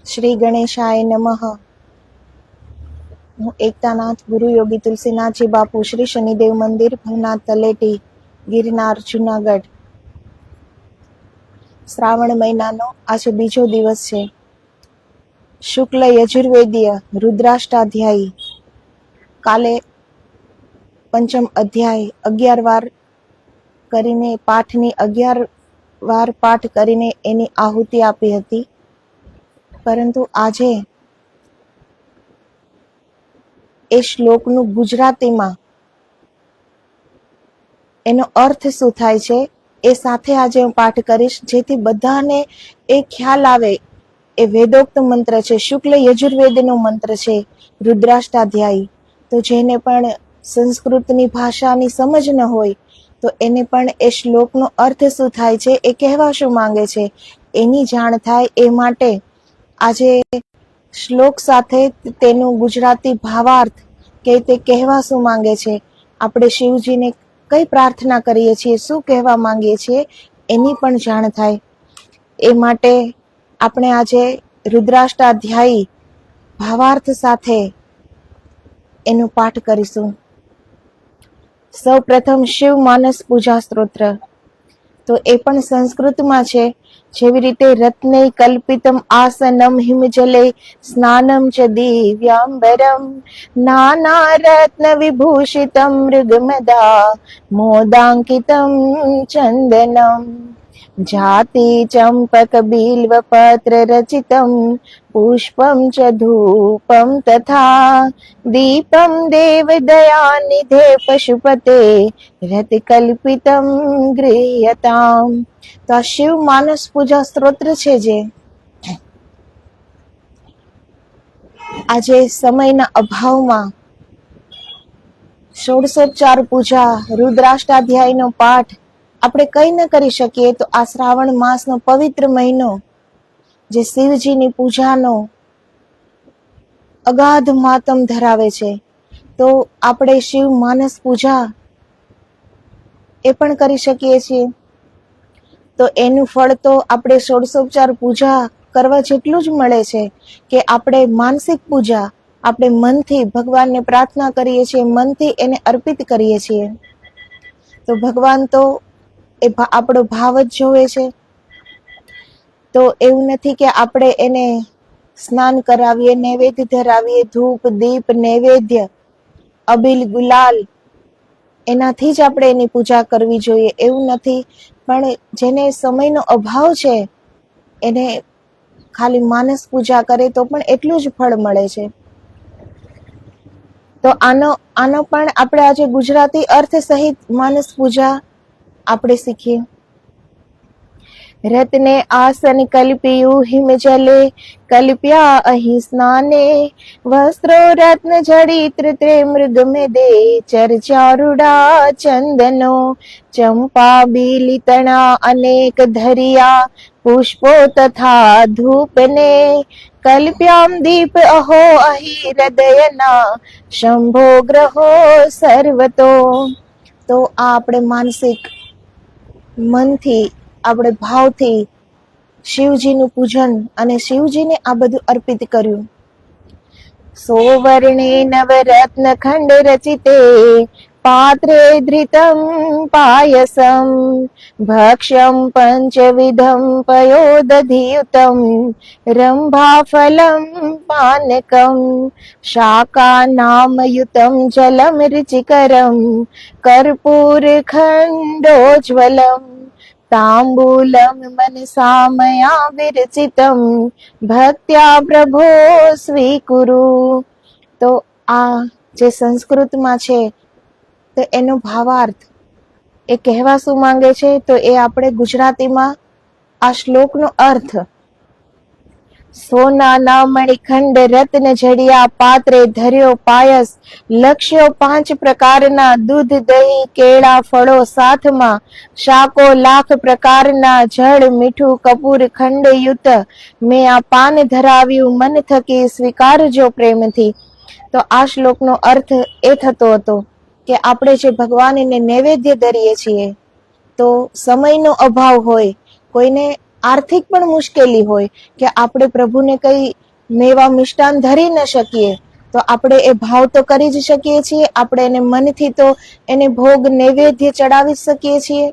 શ્રી ગણેશાય નમઃ. હું એકતાનાથ ગુરુ યોગી તુલસીનાથજી બાપુ, શ્રી શનિદેવ મંદિર, ભવનાથ તલેટી, ગિરનાર, જુનાગઢ. શ્રાવણ મહિનાનો આજે બીજો દિવસ છે. શુક્લ યજુર્વેદીય રુદ્રાષ્ટાધ્યાયી. કાલે પંચમ અધ્યાય 11 વાર કરીને પાઠની 11 વાર પાઠ કરીને એની આહુતિ આપી હતી. પરંતુ આજે એ શ્લોકનું ગુજરાતીમાં એનો અર્થ શું થાય છે એ સાથે આજે હું પાઠ કરીશ, જેથી બધાને એ ખ્યાલ આવે. એ વેદોક્ત મંત્ર છે, શુક્લ યજુર્વેદનો મંત્ર છે, રુદ્રાષ્ટાધ્યાયી. તો જેને પણ સંસ્કૃતની ભાષાની સમજ ન હોય તો એને પણ એ શ્લોકનો અર્થ શું થાય છે, એ કહેવા શું માંગે છે, એની જાણ થાય. એ માટે આજે શ્લોક સાથે તેનું ગુજરાતી ભાવાર્થ કે તે કહેવા શું માંગે છે, આપણે શિવજીને કઈ પ્રાર્થના કરીએ છીએ, શું કહેવા માંગીએ છીએ, એની પણ જાણ થાય. એ માટે આપણે આજે રુદ્રાષ્ટાધ્યાયી ભાવાર્થ સાથે એનો પાઠ કરીશું. સૌ પ્રથમ શિવ માનસ પૂજા સ્તોત્ર. તો એ પણ સંસ્કૃતમાં છે. જેવી રીતે રત્ને કલ્પિતમ આસનમ હિમજલે સ્નાનમ ચ દિવ્યાંબરમ નાના રત્ન વિભૂષિતમ મૃગમદા મોદાંકિતમ ચંદનમ જાતિ ચંપક બિલ્વ પત્ર રચિતમ પુષ્પમ ચ ધૂપમ તથા દીપમ દેવ દયાનિધે પશુપતે રત કલ્પિતમ ગૃહ્યતામ. તો આ શિવ માનસ પૂજા સ્તોત્ર છે, જે આજે સમયના અભાવમાં ષોડશોપચાર પૂજા, રુદ્રાષ્ટાધ્યાયનો પાઠ આપણે કઈ ન કરી શકીએ. તો આ શ્રાવણ માસનો પવિત્ર મહિનો જે શિવજીની પૂજાનો અગાધ માતમ ધરાવે છે, તો આપણે શિવ માનસ પૂજા એ પણ કરી શકીએ છીએ. તો એનું ફળ તો આપણે ષોડશોપચાર પૂજા કરવા જેટલું જ મળે છે કે આપણે માનસિક પૂજા આપણે મનથી ભગવાનને પ્રાર્થના કરીએ છીએ, મનથી એને અર્પિત કરીએ છીએ. તો ભગવાન તો એ આપણો ભાવ જ જોવે છે. તો એવું નથી કે આપણે એને સ્નાન કરાવીએ, નૈવેદ્ય ધરાવીએ, ધૂપ દીપ નૈવેદ્ય અબીલ ગુલાલ એનાથી જ આપણે એની પૂજા કરવી જોઈએ, એવું નથી. પણ જેને સમયનો અભાવ છે એને ખાલી માનસ પૂજા કરે તો પણ એટલું જ ફળ મળે છે. તો આનો પણ આપણે આજે ગુજરાતી અર્થ સહિત માનસ પૂજા આપણે શીખીએ. રત્ને આસન કલ્પિયું હિમજલે કલ્પ્યા અહીં સ્નાને વસ્ત્રો રત્ન જડિત ત્રે મૃગ મેદે ચર્ચારુડા ચંદનો ચંપા બીલિતણા અનેક ધરિયા પુષ્પો તથા ધૂપને કલ્પ્યામ દીપ અહો અહી હૃદયના શંભો ગ્રહો સર્વતો. તો આ આપણે માનસિક મનથી આપણે ભાવથી શિવજીનું પૂજન અને શિવજીને આ બધું અર્પિત કર્યું. સોવર્ણે નવરત્ન ખંડ રચિતે પાત્રે ધૃતમ પાયસમ ભક્ષ્યમ પંચવિધમ પયોદધિયુતમ રંભાફલમ પાનકમ શાકાનામયુતમ જલમ રુચિકરમ કર્પૂર ખંડોજ્વલમ તાંબૂલમ મનસા મયા વિરચિતમ ભક્ત્યા પ્રભો સ્વીકુરુ. તો આ જે સંસ્કૃતમાં છે તો એનો ભાવાર્થ એ કહેવા શું માંગે છે, તો એ આપણે ગુજરાતીમાં આ શ્લોકનો અર્થ સોનાના મણિખંડ રત્ન જડિયા પાત્રે ધર્યો પાયસ લક્ષ્યો 5 પ્રકારના દૂધ દહીં કેળા ફળો સાથમાં શાકો લાખ પ્રકારના જળ મીઠું કપૂર ખંડયુત મેં આ પાન ધરાવ્યું મન થકી સ્વીકારજો પ્રેમથી. તો આ શ્લોકનો અર્થ એ થતો હતો કે આપણે જે ભગવાનને નૈવેદ્ય ધરીએ છીએ તો સમયનો અભાવ હોય, કોઈને આર્થિક પણ મુશ્કેલી હોય કે આપણે પ્રભુને કઈ મેવા મિષ્ટાન ધરી ન શકીએ, તો આપણે એ ભાવ તો કરી જ શકીએ છીએ. આપણે એને મનથી તો એને ભોગ નૈવેદ્ય ચડાવી શકીએ છીએ.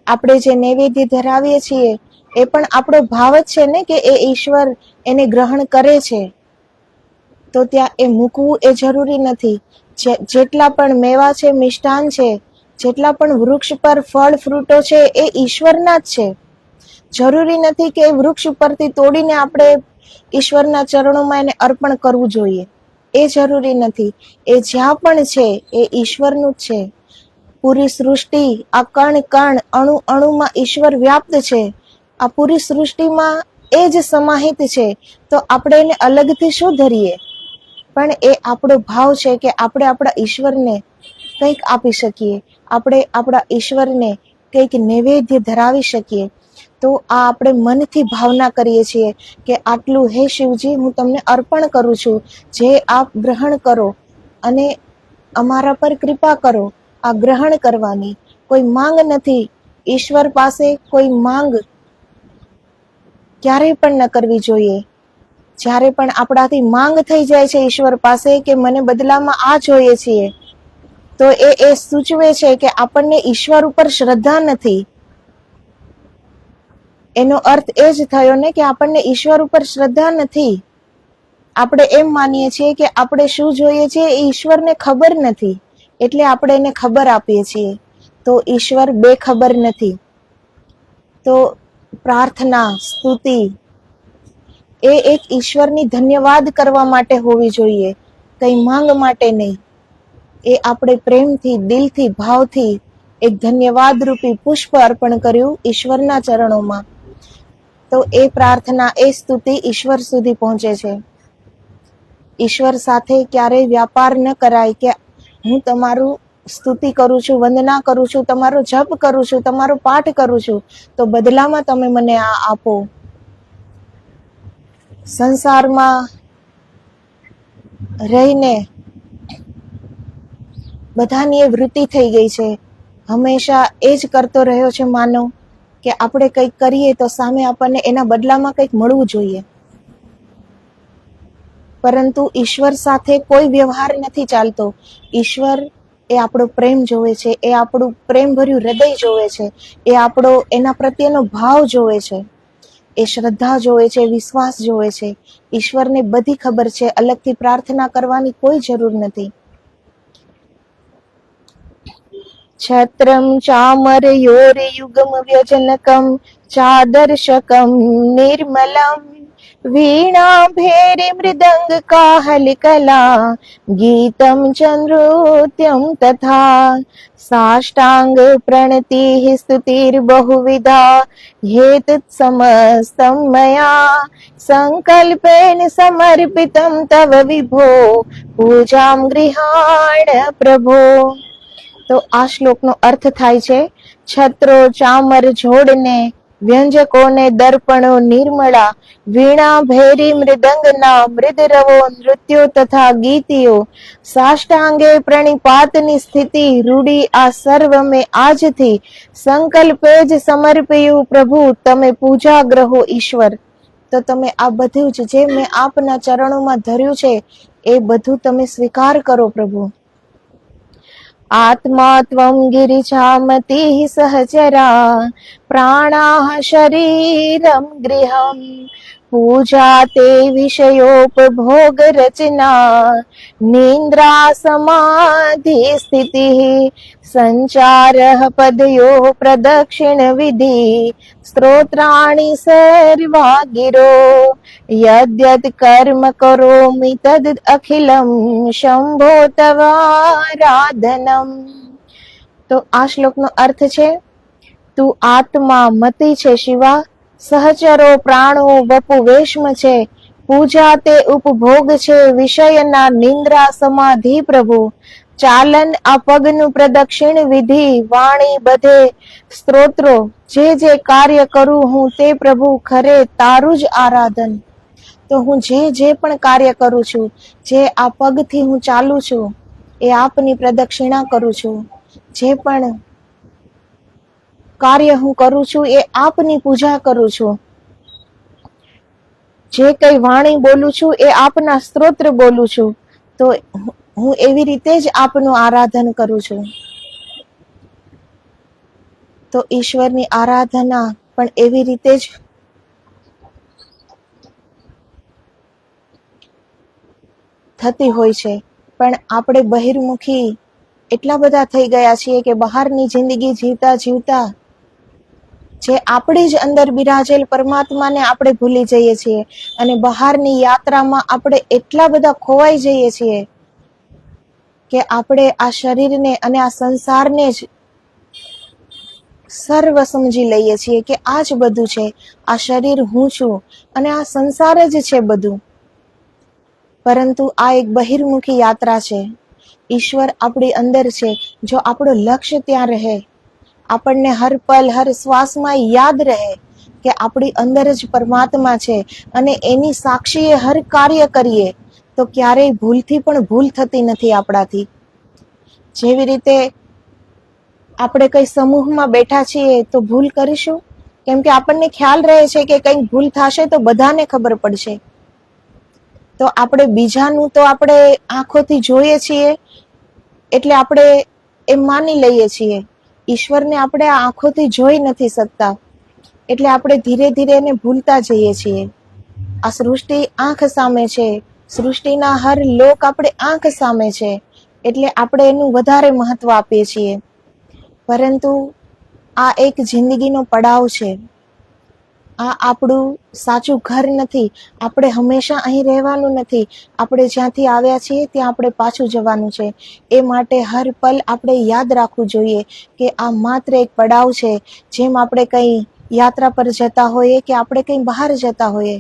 આપણે જે નૈવેદ્ય ધરાવીએ છીએ એ પણ આપણો ભાવ જ છે ને કે એ ઈશ્વર એને ગ્રહણ કરે છે. તો ત્યાં એ મૂકવું એ જરૂરી નથી. જેટલા પણ મેવા છે, મિષ્ટાન છે, જેટલા પણ વૃક્ષ પર ફળ ફ્રૂટો છે એ ઈશ્વરના જ છે. જરૂરી નથી કે વૃક્ષ ઉપરથી તોડીને આપણે ઈશ્વરના ચરણોમાં એને અર્પણ કરવું જોઈએ. એ જરૂરી નથી. એ જ્યાં પણ છે એ ઈશ્વરનું જ છે. પૂરી સૃષ્ટિ, આ કણ કણ, અણુ અણુમાં ઈશ્વર વ્યાપ્ત છે. આ પૂરી સૃષ્ટિમાં એ જ સમાહિત છે. તો આપણે એને અલગથી શું ધરીએ? પણ એ આપણો ભાવ છે કે આપણે આપણા ઈશ્વરને કંઈક આપી શકીએ, આપણે આપણા ઈશ્વરને કંઈક નૈવેદ્ય ધરાવી શકીએ. તો આ આપણે મનથી ભાવના કરીએ છીએ કે આટલું હે શિવજી હું તમને અર્પણ કરું છું, જે આપ ગ્રહણ કરો અને અમારા પર કૃપા કરો. આ ગ્રહણ કરવાની કોઈ માંગ નથી. ઈશ્વર પાસે કોઈ માંગ ક્યારેય પણ ન કરવી જોઈએ. જ્યારે પણ આપણાથી માંગ થઈ જાય છે ઈશ્વર પાસે કે મને બદલામાં આ જોઈએ છીએ, તો એ સૂચવે છે કે આપણને ઈશ્વર ઉપર શ્રદ્ધા નથી. એનો અર્થ એ જ થયો ને કે આપણને ઈશ્વર ઉપર શ્રદ્ધા નથી. આપણે એમ માનીએ છીએ કે આપણે શું જોઈએ છીએ એ ઈશ્વરને ખબર નથી, એટલે આપણે એને ખબર આપીએ છીએ. તો ઈશ્વર બેખબર નથી. તો પ્રાર્થના, સ્તુતિ એ એક ઈશ્વરની ધન્યવાદ કરવા માટે હોવી જોઈએ, કઈ માંગ માટે નહીં. એ આપણે પ્રેમથી, દિલથી, ભાવથી એક ધન્યવાદ રૂપી પુષ્પ અર્પણ કર્યું ઈશ્વરના ચરણોમાં. તો એ પ્રાર્થના, એ સ્તુતિ ઈશ્વર સુધી પહોંચે છે. ઈશ્વર સાથે ક્યારેય વ્યાપાર ન કરાય કે હું તમારું સ્તુતિ કરું છું, વંદના કરું છું, તમારો જપ કરું છું, તમારો પાઠ કરું છું, તો બદલામાં તમે મને આ આપો. સંસારમાં રહીને બધાની એ વૃત્તિ થઈ ગઈ છે, હંમેશા એ જ કરતો રહ્યો છે માનવ કે આપણે કંઈક કરીએ તો સામે આપણને એના બદલામાં કંઈક મળવું જોઈએ. પરંતુ ઈશ્વર સાથે કોઈ વ્યવહાર નથી ચાલતો. ઈશ્વર એ આપણો પ્રેમ જોવે છે, એ આપણું પ્રેમભર્યું હૃદય જોવે છે, એ આપણો એના પ્રત્યેનો ભાવ જોવે છે, એ શ્રદ્ધા જોવે છે, વિશ્વાસ જોવે છે. ઈશ્વરને બધી ખબર છે, અલગથી પ્રાર્થના કરવાની કોઈ જરૂર નથી. છત્રમ ચામરયોર્યુગમ વ્યજનકમ ચાદર્શકમ નિર્મલમ વીણા ભેરી મૃદંગ કાહલિકલા ગીતમ ચંદ્રોત્યમ તથા સાષ્ટાંગ પ્રણતિ સ્તુતિર બહુવિધા હેત સમસ્તમ મયા સંકલ્પેન સમર્પિતમ તવ વિભો પૂજામ ગૃહાણ પ્રભો. તો આ શ્લોકનો અર્થ થાય છે, છત્રો, ચામર, જોડને, વ્યંજકોને, દર્પણો, નિર્મળા, વીણા, ભૈરી, મૃદંગના, મૃદરવો, નૃત્યો તથા ગીતીઓ, સાષ્ટાંગે પ્રણિપાતની સ્થિતિ, રૂડી આ સર્વ મેં આજથી સંકલ્પે જ સમર્પ્યું પ્રભુ, તમે પૂજા ગ્રહો ઈશ્વર. તો તમે આ બધું જ જે મેં આપના ચરણોમાં ધર્યું છે એ બધું તમે સ્વીકાર કરો પ્રભુ. આત્મા ત્વં ગિરિજામતિઃ સહચરા પ્રાણાઃ શરીરમ ગૃહં પૂજા તે વિષયોપભોગ રચના નિંદ્રા સમાધિ સ્થિતિઃ સંચારઃ પદયોઃ પ્રદક્ષિણ વિધિ સ્ત્રોત્રાણિ સર્વા ગિરો યદ્યત કર્મ કરોમિ તદ અખિલમ શંભો તવારાધનમ. તો આ શ્લોકનો અર્થ છે, તું આત્મા મતિ છે શિવા, સહચરો પ્રાણો વપુ વેશ્મ છે, પૂજા તે ઉપભોગ છે વિષયના નિંદ્રા સમાધિ પ્રભુ, ચાલન આ પગનું પ્રદક્ષિણ વિધિ, વાણી બધે સ્ત્રોત્રો, જે કાર્ય કરું હું તે પ્રભુ ખરે તારું જ આરાધન. તો હું જે પણ કાર્ય કરું છું, જે આ પગથી હું ચાલું છું એ આપની પ્રદક્ષિણા કરું છું. જે પણ કાર્ય હું કરું છું એ આપની પૂજા કરું છું. જે કઈ વાણી બોલું છું એ આપના સ્ત્રોત્ર બોલું છું. તો હું એવી રીતે જ આપનું આરાધન કરું છું. તો ઈશ્વરની આરાધના પણ એવી રીતે જ થતી હોય છે. પણ આપણે બહિર્મુખી એટલા બધા થઈ ગયા છીએ કે બહારની જિંદગી જીવતા જીવતા જે આપણી જ અંદર બિરાજેલ પરમાત્માને આપણે ભૂલી જઈએ છીએ અને બહારની યાત્રામાં આપણે એટલા બધા ખોવાઈ જઈએ છીએ કે આપણે આ શરીરને અને આ સંસારને જ સર્વ સમજી લઈએ છીએ કે આ જ બધું છે, આ શરીર હું છું અને આ સંસાર જ છે બધું. પરંતુ આ એક બહિર્મુખી યાત્રા છે. ઈશ્વર આપણી અંદર છે. જો આપણું લક્ષ્ય ત્યાં રહે, આપણને હર પલ હર શ્વાસમાં યાદ રહે કે આપણી અંદર જ પરમાત્મા છે અને એની સાક્ષીએ હર કાર્ય કરીએ તો ક્યારેય ભૂલથી પણ ભૂલ થતી નથી આપણાથી. જેવી રીતે આપણે કઈ સમૂહમાં બેઠા છીએ તો ભૂલ કરીશું, કેમ કે આપણને ખ્યાલ રહે છે કે કંઈક ભૂલ થશે તો બધાને ખબર પડશે. તો આપણે બીજાનું તો આપણે આંખોથી જોઈએ છીએ એટલે આપણે એમ માની લઈએ છીએ. ઈશ્વરને આપણે આ આંખોથી જોઈ નથી શકતા એટલે આપણે ધીરે ધીરે એને ભૂલતા જઈએ છીએ. આ સૃષ્ટિ આંખ સામે છે, સૃષ્ટિના હર લોક આપણે આંખ સામે છે એટલે આપણે એનું વધારે મહત્વ આપીએ છીએ. પરંતુ આ એક જિંદગીનો પડાવ છે. આ આપણું સાચું ઘર નથી. આપણે હંમેશા અહીં રહેવાનું નથી. આપણે જ્યાંથી આવ્યા છીએ ત્યાં આપણે પાછું જવાનું છે. એ માટે હર પલ આપણે યાદ રાખવું જોઈએ કે આ માત્ર એક પડાવ છે. જેમ આપણે કંઈ યાત્રા પર જતા હોઈએ કે આપણે કંઈ બહાર જતા હોઈએ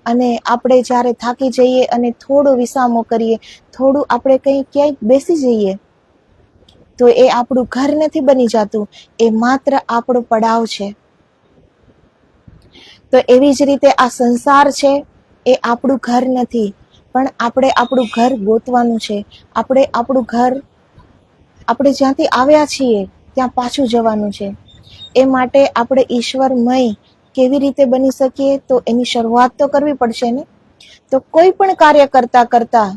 અને આપણે જ્યારે થાકી જઈએ અને થોડો વિસામો કરીએ, થોડું આપણે કંઈ ક્યાંક બેસી જઈએ તો એ આપણું ઘર નથી બની જતું, એ માત્ર આપણો પડાવ છે. તો એવી જ રીતે આ સંસાર છે એ આપણું ઘર નથી, પણ આપણે આપણું ઘર ગોતવાનું છે. આપણે આપણું ઘર, આપણે જ્યાંથી આવ્યા છીએ ત્યાં પાછું જવાનું છે. એ માટે આપણે ઈશ્વરમય કેવી રીતે બની શકીએ? તો એની શરૂઆત તો કરવી પડશે ને. તો કોઈ પણ કાર્ય કરતા કરતા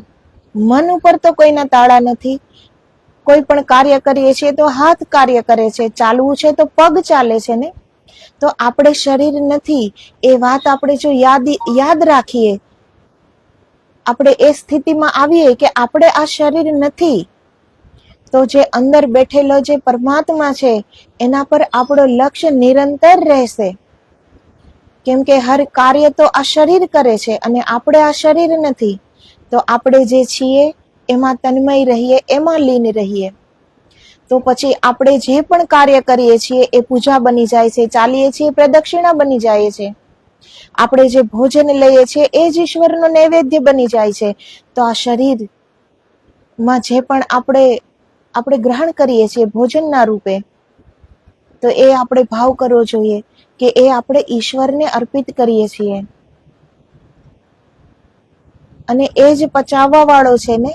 મન ઉપર તો કોઈના તાળા નથી. કોઈ પણ કાર્ય કરીએ છીએ તો હાથ કાર્ય કરે છે, ચાલવું છે તો પગ ચાલે છે ને. તો આપણે શરીર નથી એ વાત આપણે જો યાદ રાખીએ, આપણે એ સ્થિતિમાં આવીએ કે આપણે આ શરીર નથી, તો જે અંદર બેઠેલો જે પરમાત્મા છે એના પર આપણો લક્ષ્ય નિરંતર રહેશે. કેમ કે હર કાર્ય તો આ શરીર કરે છે અને આપણે આ શરીર નથી. તો આપણે જે છીએ એમાં તન્મય રહીએ, એમાં લીન રહીએ. તો પછી આપણે જે પણ કાર્ય કરીએ છીએ એ પૂજા બની જાય છે, ચાલીએ છીએ પ્રદક્ષિણા બની જાય છે. આપણે જે ભોજન લઈએ છીએ એ જ ઈશ્વરનો નૈવેદ્ય બની જાય છે. તો આ શરીરમાં જે પણ આપણે ગ્રહણ કરીએ છીએ ભોજનના રૂપે, તો એ આપણે ભાવ કરવો જોઈએ કે એ આપણે ઈશ્વરને અર્પિત કરીએ છીએ અને એ જ પચાવવા વાળો છે ને.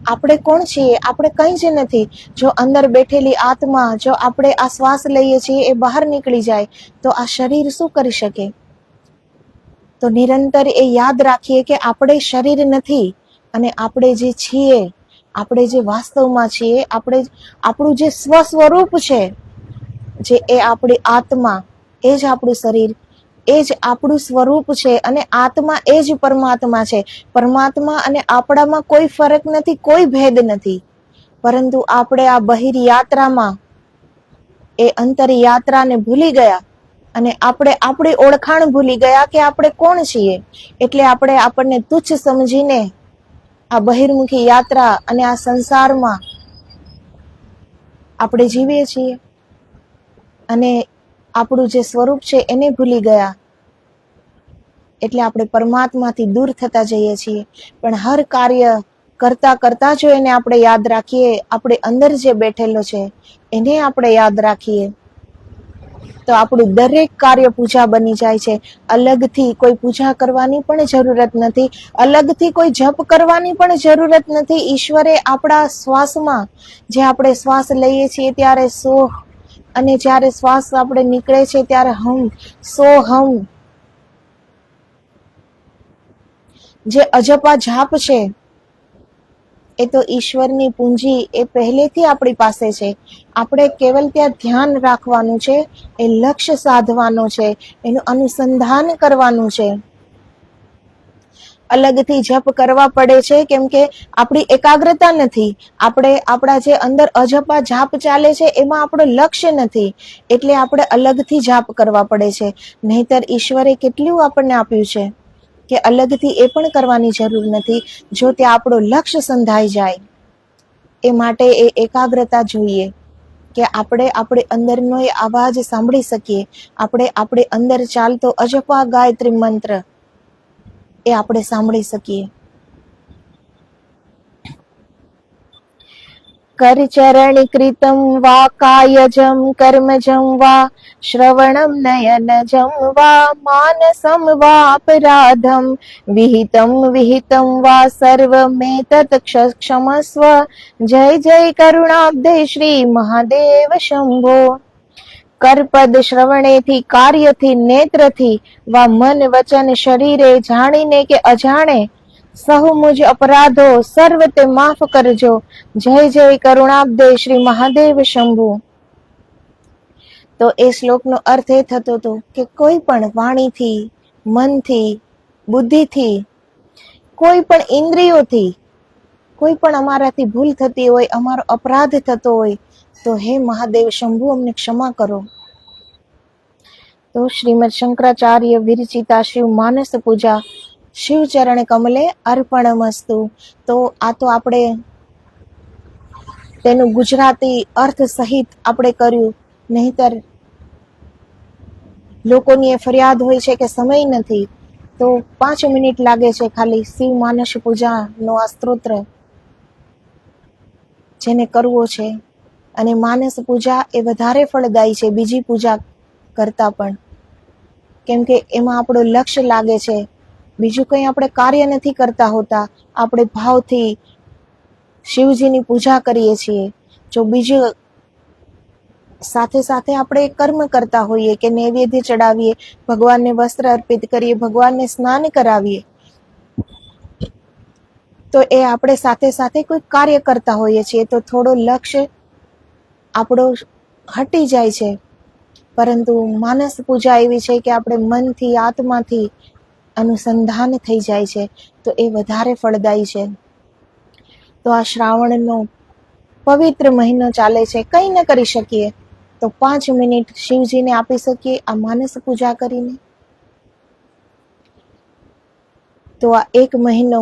આપણે કોણ છીએ? આપણે કંઈ જ નથી. જો અંદર બેઠેલી આત્મા, જો આપણે આ શ્વાસ લઈએ છીએ એ બહાર નીકળી જાય તો આ શરીર શું કરી શકે? તો નિરંતર એ યાદ રાખીએ કે આપણે શરીર નથી અને આપણે જે છીએ, આપણે જે વાસ્તવમાં છીએ, આપણું જે સ્વસ્વરૂપ છે, જે એ આપણી આત્મા, એ જ આપણું શરીર, એ જ આપણું સ્વરૂપ છે અને આત્મા એ જ પરમાત્મા છે. પરમાત્મા અને આપણામાં કોઈ ફરક નથી, કોઈ ભેદ નથી. પરંતુ આપણે આ બહિર યાત્રામાં એ અંતર યાત્રાને ભૂલી ગયા અને આપણે આપણી ઓળખાણ ભૂલી ગયા કે આપણે કોણ છીએ. એટલે આપણે આપણને તુચ્છ સમજીને આ બહિર્મુખી યાત્રા અને આ સંસારમાં આપણે જીવીએ છીએ અને આપણું જે સ્વરૂપ છે એને ભૂલી ગયા. એટલે આપણે પરમાત્માથી દૂર થતા જઈએ છીએ. પણ હર કાર્ય કરતા કરતા જો એને આપણે યાદ રાખીએ, આપણે અંદર જે બેઠેલો છે એને આપણે યાદ રાખીએ, તો આપણું દરેક કાર્ય પૂજા બની જાય છે. અલગથી કોઈ પૂજા કરવાની પણ જરૂરત નથી, અલગથી કોઈ જપ કરવાની પણ જરૂરત નથી. ઈશ્વરે આપણા શ્વાસમાં, જે આપણે શ્વાસ લઈએ છીએ ત્યારે સોહ અને જ્યારે શ્વાસ આપણે નીકળે છે ત્યારે હમ સો હમ, જે અજપા જાપ છે એ તો ઈશ્વરની પૂંજી એ પહેલેથી આપણી પાસે છે. આપણે કેવલ ત્યાં ધ્યાન રાખવાનું છે, એ લક્ષ્ય સાધવાનો છે, એનું અનુસંધાન કરવાનું છે. અલગથી જપ કરવા પડે છે કેમ કે આપણી એકાગ્રતા નથી. આપણે આપણા જે અંદર અજપા જાપ ચાલે છે એમાં આપણું લક્ષ્ય નથી, એટલે આપણે અલગથી જાપ કરવા પડે છે. નહીતર ઈશ્વરે કેટલું આપણને આપ્યું છે કે અલગથી એ પણ કરવાની જરૂર નથી, જો ત્યાં આપણું લક્ષ્ય સંધાઈ જાય. એ માટે એ એકાગ્રતા જોઈએ કે આપણે આપણે અંદરનો એ અવાજ સાંભળી શકીએ. આપણે આપણે અંદર ચાલતો અજપા ગાયત્રી મંત્ર એ આપણે સાંભળી શકીએ. કરચરણ કૃતમ વા કાયજમ કર્મજમ વા શ્રવણમ નયનજમ વા માનસમ વા અપરાધમ વિહિતમ વિહિતમ વા સર્વમેતત ક્ષમસ્વ. જય જય કરુણાબ્ધે શ્રી મહાદેવ શંભો. કરપદ શ્રવણેથી, કાર્યથી, નેત્રથી વા મન વચન શરીરે જાણીને કે અજાણે સહુ મુજ અપરાધો સર્વ તે માફ કરજો. જય જય કરુણાબ્ધે શ્રી મહાદેવ શંભુ. તો એ શ્લોકનો અર્થ એ થતો હતો કે કોઈ પણ વાણીથી, મનથી, બુદ્ધિથી, કોઈ પણ ઇન્દ્રિયોથી કોઈ પણ અમારાથી ભૂલ થતી હોય, અમારો અપરાધ થતો હોય તો હે મહાદેવ શંભુ અમને ક્ષમા કરો. તો શ્રીમદ શંકરાચાર્ય વિરચિતા શિવ માનસ પૂજા શિવ ચરણ કમલે અર્પણમસ્તુ. તો આ તો આપણે તેનું ગુજરાતી અર્થ સહિત આપણે કર્યું. નહીતર લોકોની એ ફરિયાદ હોય છે કે સમય નથી, તો 5 મિનિટ લાગે છે ખાલી શિવ માનસ પૂજાનો આ સ્તોત્ર જેને કરવો છે. અને માનસ પૂજા એ વધારે ફળદાયી છે બીજી પૂજા કરતા પણ, કેમ કે એમાં આપણું લક્ષ્ય લાગે છે. બીજું કંઈ આપણે કાર્ય નથી કરતા હોતા, આપણે ભાવથી શિવજીની પૂજા કરીએ છીએ. જો બીજું સાથે સાથે આપણે કર્મ કરતા હોઈએ કે નૈવેદ્ય ચડાવીએ, ભગવાનને વસ્ત્ર અર્પિત કરીએ, ભગવાનને સ્નાન કરાવીએ, તો એ આપણે સાથે સાથે કોઈ કાર્ય કરતા હોઈએ છીએ તો થોડો લક્ષ્ય આપણો હટી જાય છે. પરંતુ માનસ પૂજા એવી છે કે આપણે મનથી, આત્માથી અનુસંધાન થઈ જાય છે, તો એ વધારે ફળદાયી છે. તો આ શ્રાવણનો પવિત્ર મહિનો ચાલે છે, કંઈ ન કરી શકીએ તો 5 મિનિટ શિવજીને આપી શકીએ આ માનસ પૂજા કરીને. તો આ 1 મહિનો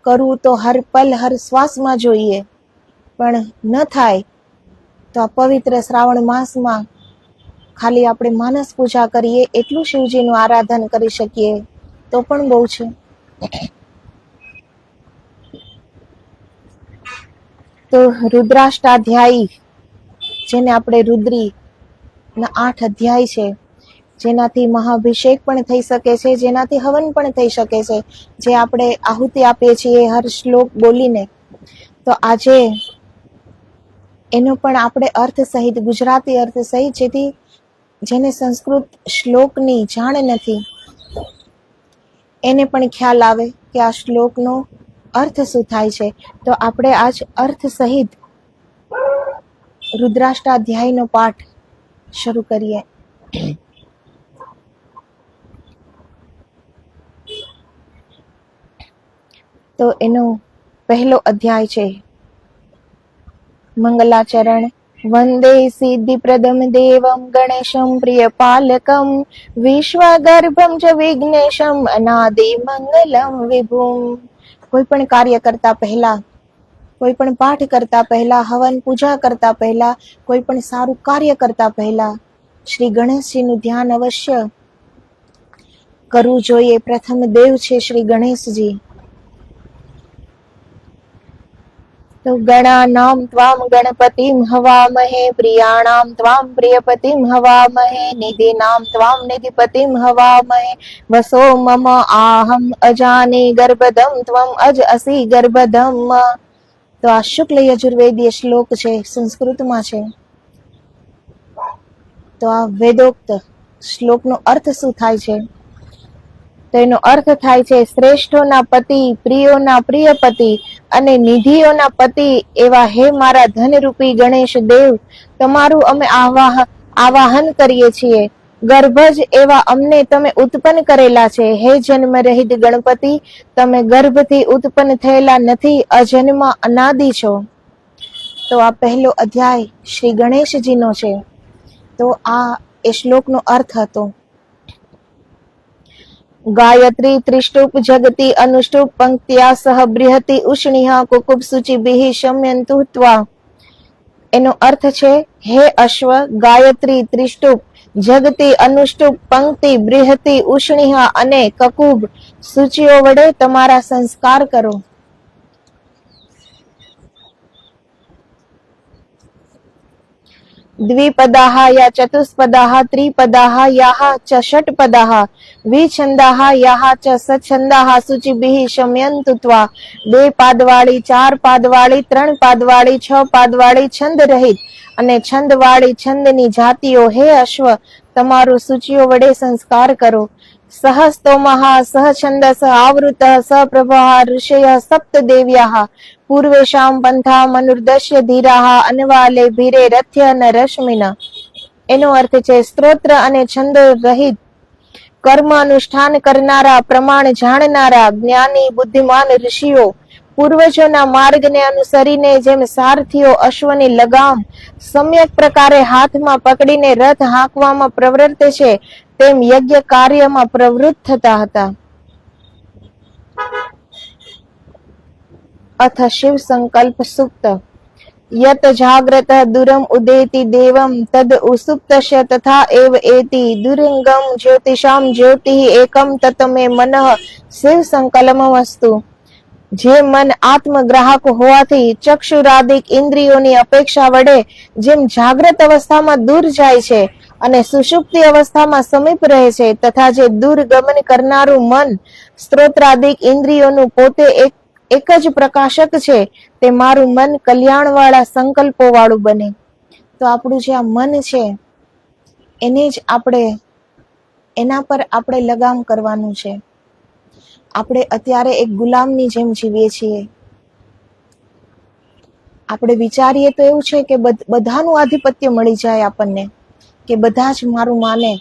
કરવું તો હર પલ હર શ્વાસમાં જોઈએ, પણ ન થાય તો આ પવિત્ર શ્રાવણ માસમાં ખાલી આપણે માનસ પૂજા કરીએ, એટલું શિવજીનું આરાધન કરી શકીએ તો પણ બહુ છે. તો રુદ્રાષ્ટાધ્યાયી, જેને આપણે રુદ્રીના 8 અધ્યાય છે, જેનાથી મહાભિષેક પણ થઈ શકે છે, જેનાથી હવન પણ થઈ શકે છે, જે આપણે આહુતિ આપીએ છીએ હર શ્લોક બોલીને. તો આજે એનો પણ આપણે અર્થ સહિત, ગુજરાતી અર્થ સહિત, જેથી જેને સંસ્કૃત શ્લોકની જાણ નથી એને પણ ખ્યાલ આવે કે આ શ્લોકનો અર્થ શું થાય છે. તો આપણે આજ અર્થ સહિત રુદ્રાષ્ટાધ્યાયનો પાઠ શરૂ કરીએ. તો એનો પહેલો અધ્યાય છે મંગલાચરણ. વંદે સિદ્ધિપ્રદમ દેવમ ગણેશમ પ્રિયપાલકમ વિશ્વગર્ભમ ચ વિઘ્નેશમ અનાદિ મંગલમ વિભુમ. કોઈ પણ કાર્ય કરતા પહેલા, કોઈ પણ પાઠ કરતા પહેલા, હવન પૂજા કરતા પહેલા, કોઈ પણ સારું કાર્ય કરતા પહેલા શ્રી ગણેશજીનું ધ્યાન અવશ્ય કરવું જોઈએ. પ્રથમ દેવ છે શ્રી ગણેશજી. તો ગણાનામ ત્વામ ગણપતિમ હવામહે પ્રિયાણામ ત્વામ પ્રિયપતિમ હવામહે નિધિનામ ત્વામ નિધિપતિમ હવામહે વસો મમ આહમ અજાને ગર્ભદમ ત્વમ અજ અસી ગર્ભદમ. તો આ શુક્લ યજુર્વેદીય શ્લોક છે, સંસ્કૃતમાં છે. તો આ વેદોક્ત શ્લોકનો અર્થ શું થાય છે? તો એનો અર્થ થાય છે, શ્રેષ્ઠોના પતિ, પ્રિયોના પ્રિય પતિ અને નિધિઓના પતિ એવા હે મારા ધનરૂપી ગણેશ દેવ, તમારું અમે આવાહન કરીએ છીએ. ગર્ભજ એવા અમને તમે ઉત્પન્ન કરેલા છે. હે જન્મ રહિત ગણપતિ, તમે ગર્ભથી ઉત્પન્ન થયેલા નથી, અજન્મ અનાદિ છો. તો આ પહેલો અધ્યાય શ્રી ગણેશજીનો છે. તો આ એ શ્લોકનો અર્થ હતો. ગાયત્રી ત્રિષ્ટુપ જગતી અનુષ્ટુપ પંક્ત્યા સહ બૃહતિ ઉષ્ણિહ કુકુબ શુચિભિઃ શમ્યંતુ ત્વા. એનો અર્થ છે, હે અશ્વ, ગાયત્રી ત્રિષ્ટુપ જગતી અનુષ્ટુપ પંક્તિ બૃહતિ ઉષ્ણિહ અને કકુબ સૂચિઓ વડે તમારા સંસ્કાર કરો. દ્વિપદાઃ યા ચતુષ્પદાઃ ત્રિપદાઃ યાઃ ચ ષટ્પદાઃ વિછંદાઃ યાઃ ચ સછંદાઃ શુચિભિઃ શમ્યંતુ ત્વા. 2 પાદવાળી, 4 પાદવાળી, 3 પાદવાળી, 6 પાદવાળી, છંદ રહિત અને છંદવાળી છંદની જાતિઓ, હે અશ્વ, તમારું સૂચિઓ વડે સંસ્કાર કરો. સહસ્તોમઃ સહછંદસ આવૃતઃ સપ્રભાઃ ઋષયઃ સપ્ત દેવ્યાઃ પૂર્વેષાં પંથા મનુર્દશ્ય ધીરાઃ અનવાલે ભીરે રથ્ય ન રશ્મિન. એનો અર્થ છે, સ્ત્રોત્ર અને છંદો રહિત, કર્મ અનુષ્ઠાન કરનારા, પ્રમાણ જાણનારા, જ્ઞાની બુદ્ધિમાન ઋષિઓ પૂર્વજોના માર્ગને અનુસરીને જેમ સારથીઓ અશ્વની લગામ સમ્યક પ્રકારે હાથમાં પકડીને રથ હાંકવામાં પ્રવૃત્ત છે, તેમ યજ્ઞ કાર્યમાં પ્રવૃત્ત થતા હતા. અથ શિવ સંકલ્પ સુક્ત. યત જાગ્રત દુરમ ઉદેતિ દેવમ તદ ઉસુપ્તસ્ય તથા એવ એતિ દુરંગમ જ્યોતિષામ જ્યોતિઃ એકમ તત મે મનઃ શિવ સંકલ્પમસ્તુ. જે મન આત્મગ્રાહક હોવાથી ચક્ષુરાદિક ઇન્દ્રિયોની અપેક્ષા વડે જેમ જાગ્રત અવસ્થામાં દૂર જાય છે અને સુષુપ્તિ અવસ્થામાં સમીપ રહે છે, તથા જે દૂરગમન કરનારું મન સ્ત્રોત્રાદિક ઇન્દ્રિયોનું પોતે એક જ પ્રકાશક છે, તે મારું મન કલ્યાણવાળા સંકલ્પો વાળું બને. તો આપણું જે આ મન છે એને જ એના પર આપણે લગામ કરવાનું છે. આપણે અત્યારે એક ગુલામની જેમ જીવીએ છીએ. આપણે વિચારીએ તો એવું છે કે બધાનું આધિપત્ય મળી જાય આપણને, કે બધા જ મારું માને,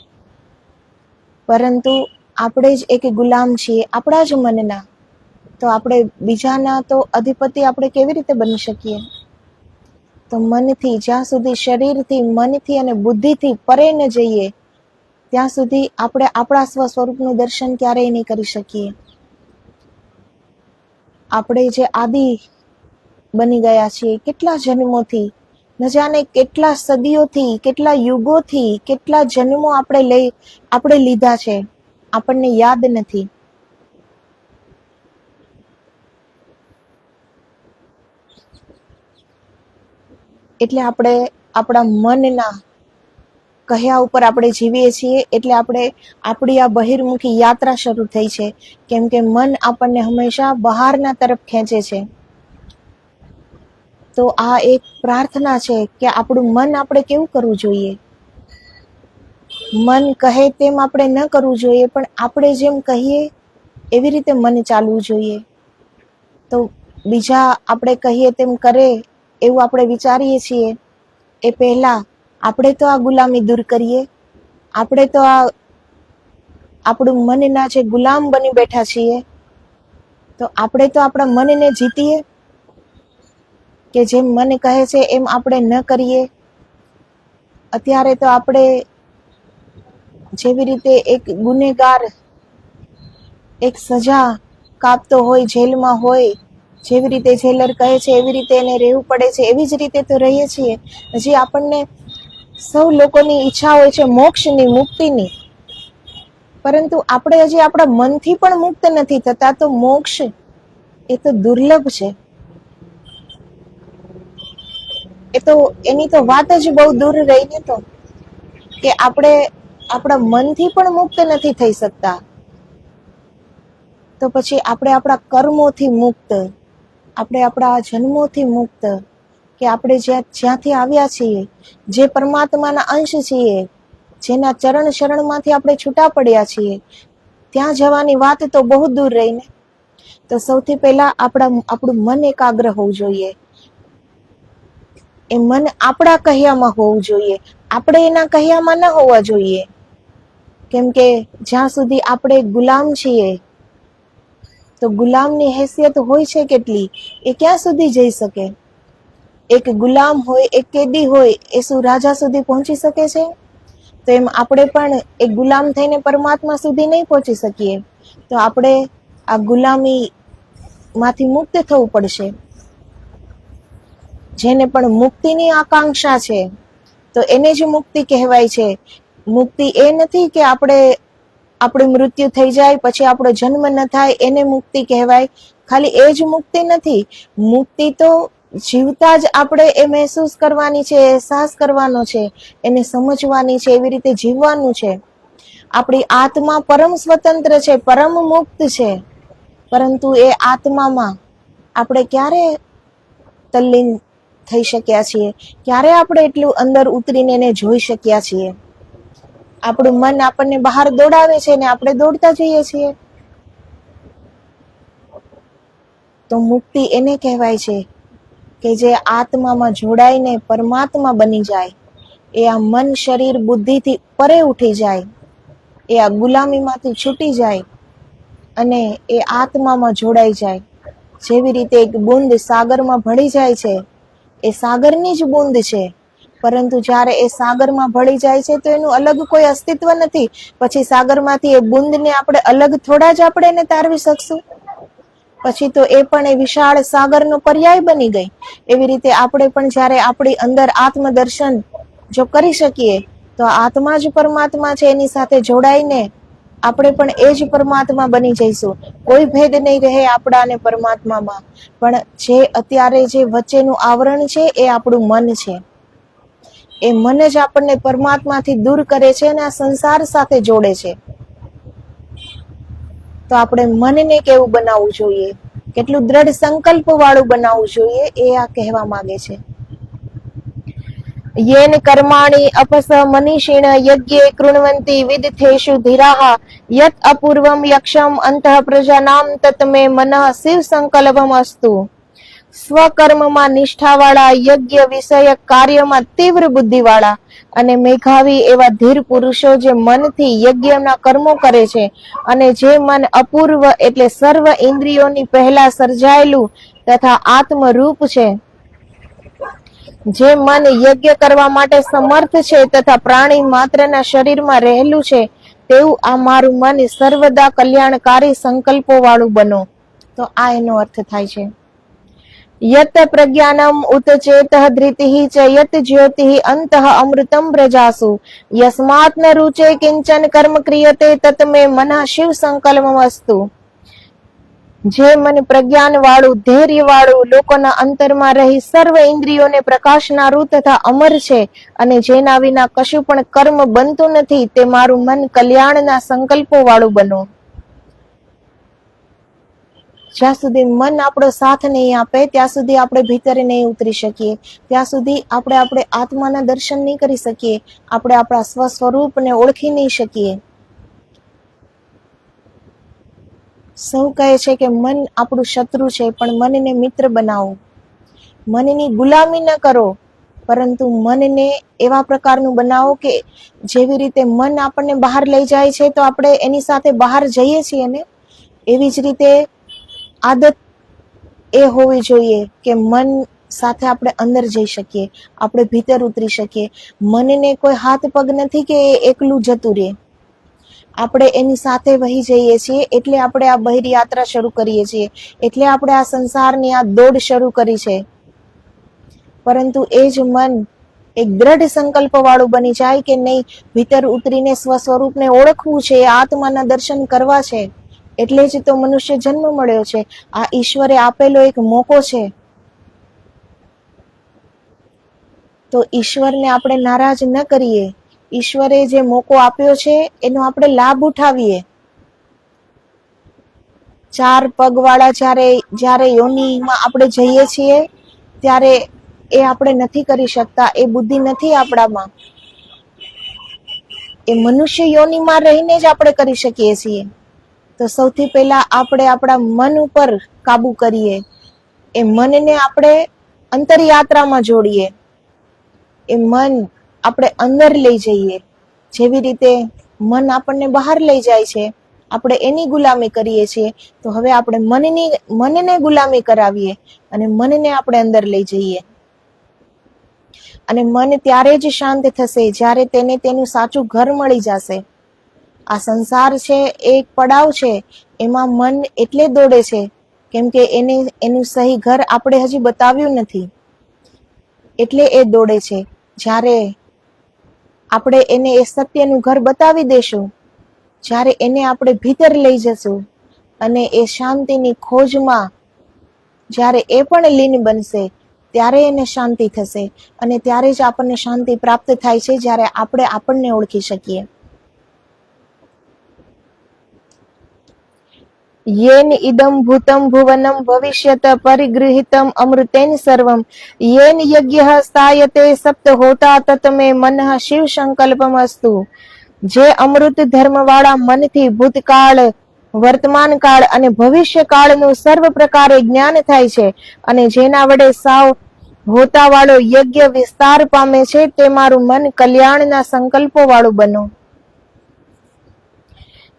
પરંતુ આપણે જ એક ગુલામ છીએ આપણા જ મનના. તો આપણે બીજાના તો અધિપતિ આપણે કેવી રીતે બની શકીએ? તો મનથી, જ્યાં સુધી શરીરથી, મનથી અને બુદ્ધિથી પરે ન જઈએ ત્યાં સુધી આપણે આપણા સ્વસ્વરૂપનું દર્શન ક્યારેય નહીં કરી શકીએ. આપણે જે આદિ બની ગયા છીએ, કેટલા જન્મોથી, ન જાણે કેટલા સદીઓથી, કેટલા યુગોથી, કેટલા જન્મો આપણે લીધા છે, આપણને યાદ નથી. એટલે આપણે આપણા મનના કહ્યા ઉપર આપણે જીવીએ છીએ. એટલે આપણી આ બહિર્મુખી યાત્રા શરૂ થઈ છે, કેમ કે મન આપણને હંમેશા બહારના તરફ ખેંચે છે. તો આ એક પ્રાર્થના છે કે આપણું મન આપણે કેવું કરવું જોઈએ. મન કહે તેમ આપણે ન કરવું જોઈએ, પણ આપણે જેમ કહીએ એવી રીતે મન ચાલવું જોઈએ. તો બીજા આપણે કહીએ તેમ કરે એવું આપણે વિચારીએ છીએ એ પહેલા આપણે તો આ ગુલામી દૂર કરીએ. આપણે તો આપણું મનના જે ગુલામ બની બેઠા છીએ, તો આપણે તો આપણા મનને જીતીએ, કે જેમ મન કહે છે એમ આપણે ન કરીએ. અત્યારે તો આપણે જેવી રીતે એક ગુનેગાર એક સજા કાપતો હોય, જેલમાં હોય, જેવી રીતે જેલર કહે છે એવી રીતે એને રહેવું પડે છે, એવી જ રીતે તો રહીએ છીએ. હજી આપણને સૌ લોકોની ઈચ્છા હોય છે મોક્ષની, મુક્તિની, પરંતુ આપણે હજી આપણા મનથી પણ મુક્ત નથી થતા. તો મોક્ષ એ તો દુર્લભ છે. એની તો વાત જ બહુ દૂર રહી ને, તો કે આપણે આપણા મનથી પણ મુક્ત નથી થઈ શકતા. તો પછી આપણે આપણા કર્મોથી મુક્ત, આપણે આપણા જન્મોથી મુક્ત, કે આપણે જ્યાંથી આવ્યા છીએ, જે પરમાત્માના અંશ છીએ, જેના ચરણ શરણમાંથી આપણે છૂટા પડ્યા છીએ, ત્યાં જવાની વાત તો બહુ દૂર રહીને. તો સૌથી પહેલા આપણું મન એકાગ્ર હોવું જોઈએ. એ મન આપણા કહ્યામાં હોવું જોઈએ, આપણે એના કહ્યામાં ન હોવા જોઈએ. કેમ કે જ્યાં સુધી આપણે ગુલામ છીએ, તો ગુલામની હેસિયત હોય છે કેટલી, એ ક્યાં સુધી જઈ શકે? એક ગુલામ હોય, એક કેદી હોય, એ શું રાજા સુધી પહોંચી શકે છે? તો એમ આપણે પણ એક ગુલામ થઈને પરમાત્મા સુધી નહીં પહોંચી શકીએ. તો આપણે આ ગુલામી માંથી મુક્ત થવું પડશે. જેને પણ મુક્તિની આકાંક્ષા છે, તો એને જ મુક્તિ કહેવાય છે. મુક્તિ એ નથી કે આપણું મૃત્યુ થઈ જાય પછી આપણો જન્મ ન થાય, એને મુક્તિ કહેવાય. ખાલી એ જ મુક્તિ નથી. મુક્તિ તો જીવતા જ આપણે એ મહેસૂસ કરવાની છે, અહેસાસ કરવાનો છે, એને સમજવાની છે, એવી રીતે જીવવાનું છે. આપણી આત્મા પરમ સ્વતંત્ર છે, પરમ મુક્ત છે. પરંતુ એ આત્મામાં આપણે ક્યારે તલ્લીન થઈ શક્યા છીએ? ક્યારે આપણે એટલું અંદર ઉતરીને એને જોઈ શક્યા છીએ? આપણું મન આપણને બહાર દોડાવે છે ને આપણે દોડતા જઈએ છીએ. તો મુક્તિ એને કહેવાય છે કે જે આત્મામાં જોડાઈને પરમાત્મા બની જાય. એ આ મન, શરીર, બુદ્ધિથી પરે ઉઠી જાય, એ આ ગુલામીમાંથી છૂટી જાય અને એ આત્મામાં જોડાઈ જાય. જેવી રીતે એક બૂંદ સાગરમાં ભળી જાય છે, એ સાગરની જ બૂંદ છે. પરંતુ જ્યારે એ સાગરમાં ભળી જાય છે તો એનું અલગ કોઈ અસ્તિત્વ નથી. પછી સાગરમાંથી એ બૂંદને આપણે અલગ થોડા જ આપણે એને તારવી શકશું? પછી તો એ પણ એ વિશાળ સાગરનો પર્યાય બની ગઈ. એવી રીતે આપણે પણ જ્યારે આપણી અંદર આત્મદર્શન જો કરી શકીએ, તો આત્મા જ પરમાત્મા છે, એની સાથે જોડાઈને આપણે પણ એ જ પરમાત્મા બની જઈશું. કોઈ ભેદ નહીં રહે આપણા અને પરમાત્મામાં. પણ જે અત્યારે જે વચ્ચેનું આવરણ છે, એ આપણું મન છે. એ મન જ આપણને પરમાત્માથી દૂર કરે છે અને આ સંસાર સાથે જોડે છે. તો આપણે મનને કેવું બનાવવું જોઈએ, કેટલું દ્રઢ સંકલ્પ વાળું બનાવવું જોઈએ, એ આ કહેવા માંગે છે. યેન કર્માણિ અપસ મનીષિણ યજ્ઞે કૃણવંતી વિદથેષુ ધીરાહ યત અપૂર્વમ યક્ષમ અંતઃ પ્રજાનામ તત્મે મનઃ શિવ સંકલ્પમ અસ્તુ. સ્વકર્મમાં નિષ્ઠાવાળા, યજ્ઞ વિષયક કાર્યમાં તીવ્ર બુદ્ધિવાળા અને મેઘાવી એવા ધીર પુરુષો જે મનથી યજ્ઞના કર્મો કરે છે, અને જે મન અપૂર્વ એટલે સર્વ ઇન્દ્રિયોની પહેલા સર્જાયેલું તથા આત્મરૂપ છે, જે મન યજ્ઞ કરવા માટે સમર્થ છે તથા પ્રાણી માત્રના શરીરમાં રહેલું છે, તેવું આ મારું મન સર્વદા કલ્યાણકારી સંકલ્પો વાળું બનો. તો આ એનો અર્થ થાય છે. યત પ્રજ્ઞાનમ ઉત ચેતઃ ધૃતિઃ ચ યત જ્યોતિઃ અંતઃ અમૃતમ વ્રજાસુ યસ્માત ન રૂચે કિંચન કર્મ ક્રિયતે તત મે મનઃ શિવ સંકલ્પમ અસ્તુ. જે મન પ્રજ્ઞાન વાળું, ધૈર્ય વાળું, લોકોના અંતરમાં રહી સર્વ ઇન્દ્રિયોને પ્રકાશનારું તથા અમર છે, અને જેના વિના કશું પણ કર્મ બનતું નથી, તે મારું મન કલ્યાણના સંકલ્પો વાળું બનો. જ્યાં સુધી મન આપણો સાથ નહીં આપે, ત્યાં સુધી આપણે ભીતરે નહીં ઉતરી શકીએ. ત્યાં સુધી આપણે આત્માના દર્શન નહીં કરી શકીએ. આપણે આપણા સ્વસ્વરૂપને ઓળખી નહીં શકીએ. સૌ કહે છે કે મન આપણું શત્રુ છે, પણ મનને મિત્ર બનાવો. મનની ગુલામી ન કરો, પરંતુ મનને એવા પ્રકારનું બનાવો કે જેવી રીતે મન આપણને બહાર લઈ જાય છે, તો આપણે એની સાથે બહાર જઈએ છીએ ને, એવી જ રીતે આદત એ હોવી જોઈએ કે મન સાથે આપણે અંદર જઈ શકીએ, આપણે ભીતર ઉતરી શકીએ. મનને કોઈ હાથ પગ નથી કે એ એકલું જતું રહે. આપણે એની સાથે વહી જઈએ છીએ, એટલે આપણે આ બહિર યાત્રા શરૂ કરીએ છીએ, એટલે આપણે આ સંસારની આ દોડ શરૂ કરી છે. પરંતુ એ જ મન એક દ્રઢ સંકલ્પ વાળું બની જાય કે નહીં, ભીતર ઉતરીને સ્વસ્વરૂપને ઓળખવું છે, આત્માના દર્શન કરવા છે. એટલે જ તો મનુષ્ય જન્મ મળ્યો છે. આ ઈશ્વરે આપેલો એક મોકો છે. તો ઈશ્વરને આપણે નારાજ ન કરીએ. ઈશ્વરે જે મોકો આપ્યો છે એનો આપણે લાભ ઉઠાવીએ. 4 પગવાળા જ્યારે યોનિમાં આપણે જઈએ છીએ, ત્યારે એ આપણે નથી કરી શકતા, એ બુદ્ધિ નથી આપણામાં. એ મનુષ્ય યોનિમાં રહીને જ આપણે કરી શકીએ છીએ. તો સૌથી પહેલા આપણે આપણા મન ઉપર કાબુ કરીએ. એ મનને આપણે અંતરયાત્રામાં જોડીએ. એ મન આપણે અંદર લઈ જઈએ. જેવી રીતે મન આપણને બહાર લઈ જાય છે, આપણે એની ગુલામી કરીએ છીએ. તો હવે આપણે મનને ગુલામી કરાવીએ અને મનને આપણે અંદર લઈ જઈએ. અને મન ત્યારે જ શાંત થશે જ્યારે તેને તેનું સાચું ઘર મળી જશે. આ સંસાર છે એ એક પડાવ છે. એમાં મન એટલે દોડે છે કેમ કે એનું સહી ઘર આપણે હજી બતાવ્યું નથી, એટલે એ દોડે છે. જ્યારે આપણે એને એ સત્યનું ઘર બતાવી દેશું, જ્યારે એને આપણે ભીતર લઈ જશું અને એ શાંતિની ખોજમાં જ્યારે એ પણ લીન બનશે, ત્યારે એને શાંતિ થશે. અને ત્યારે જ આપણને શાંતિ પ્રાપ્ત થાય છે, જ્યારે આપણે આપણને ઓળખી શકીએ. યેન ઇદમ ભૂતમ ભુવનમ ભવિષ્યત પરિગૃહિતમ અમૃતેન સર્વમ યેન યજ્ઞઃ સ્થાયતે સપ્ત હોતા તતમે મનઃ શિવ સંકલ્પમસ્તુ. જે અમૃત ધર્મવાળા મનથી ભૂતકાળ, વર્તમાન કાળ અને ભવિષ્ય કાળનું સર્વ પ્રકારે જ્ઞાન થાય છે અને જેના વડે સાવ હોતાવાળો યજ્ઞ વિસ્તાર પામે છે, તે મારું મન કલ્યાણના સંકલ્પો વાળું બનો.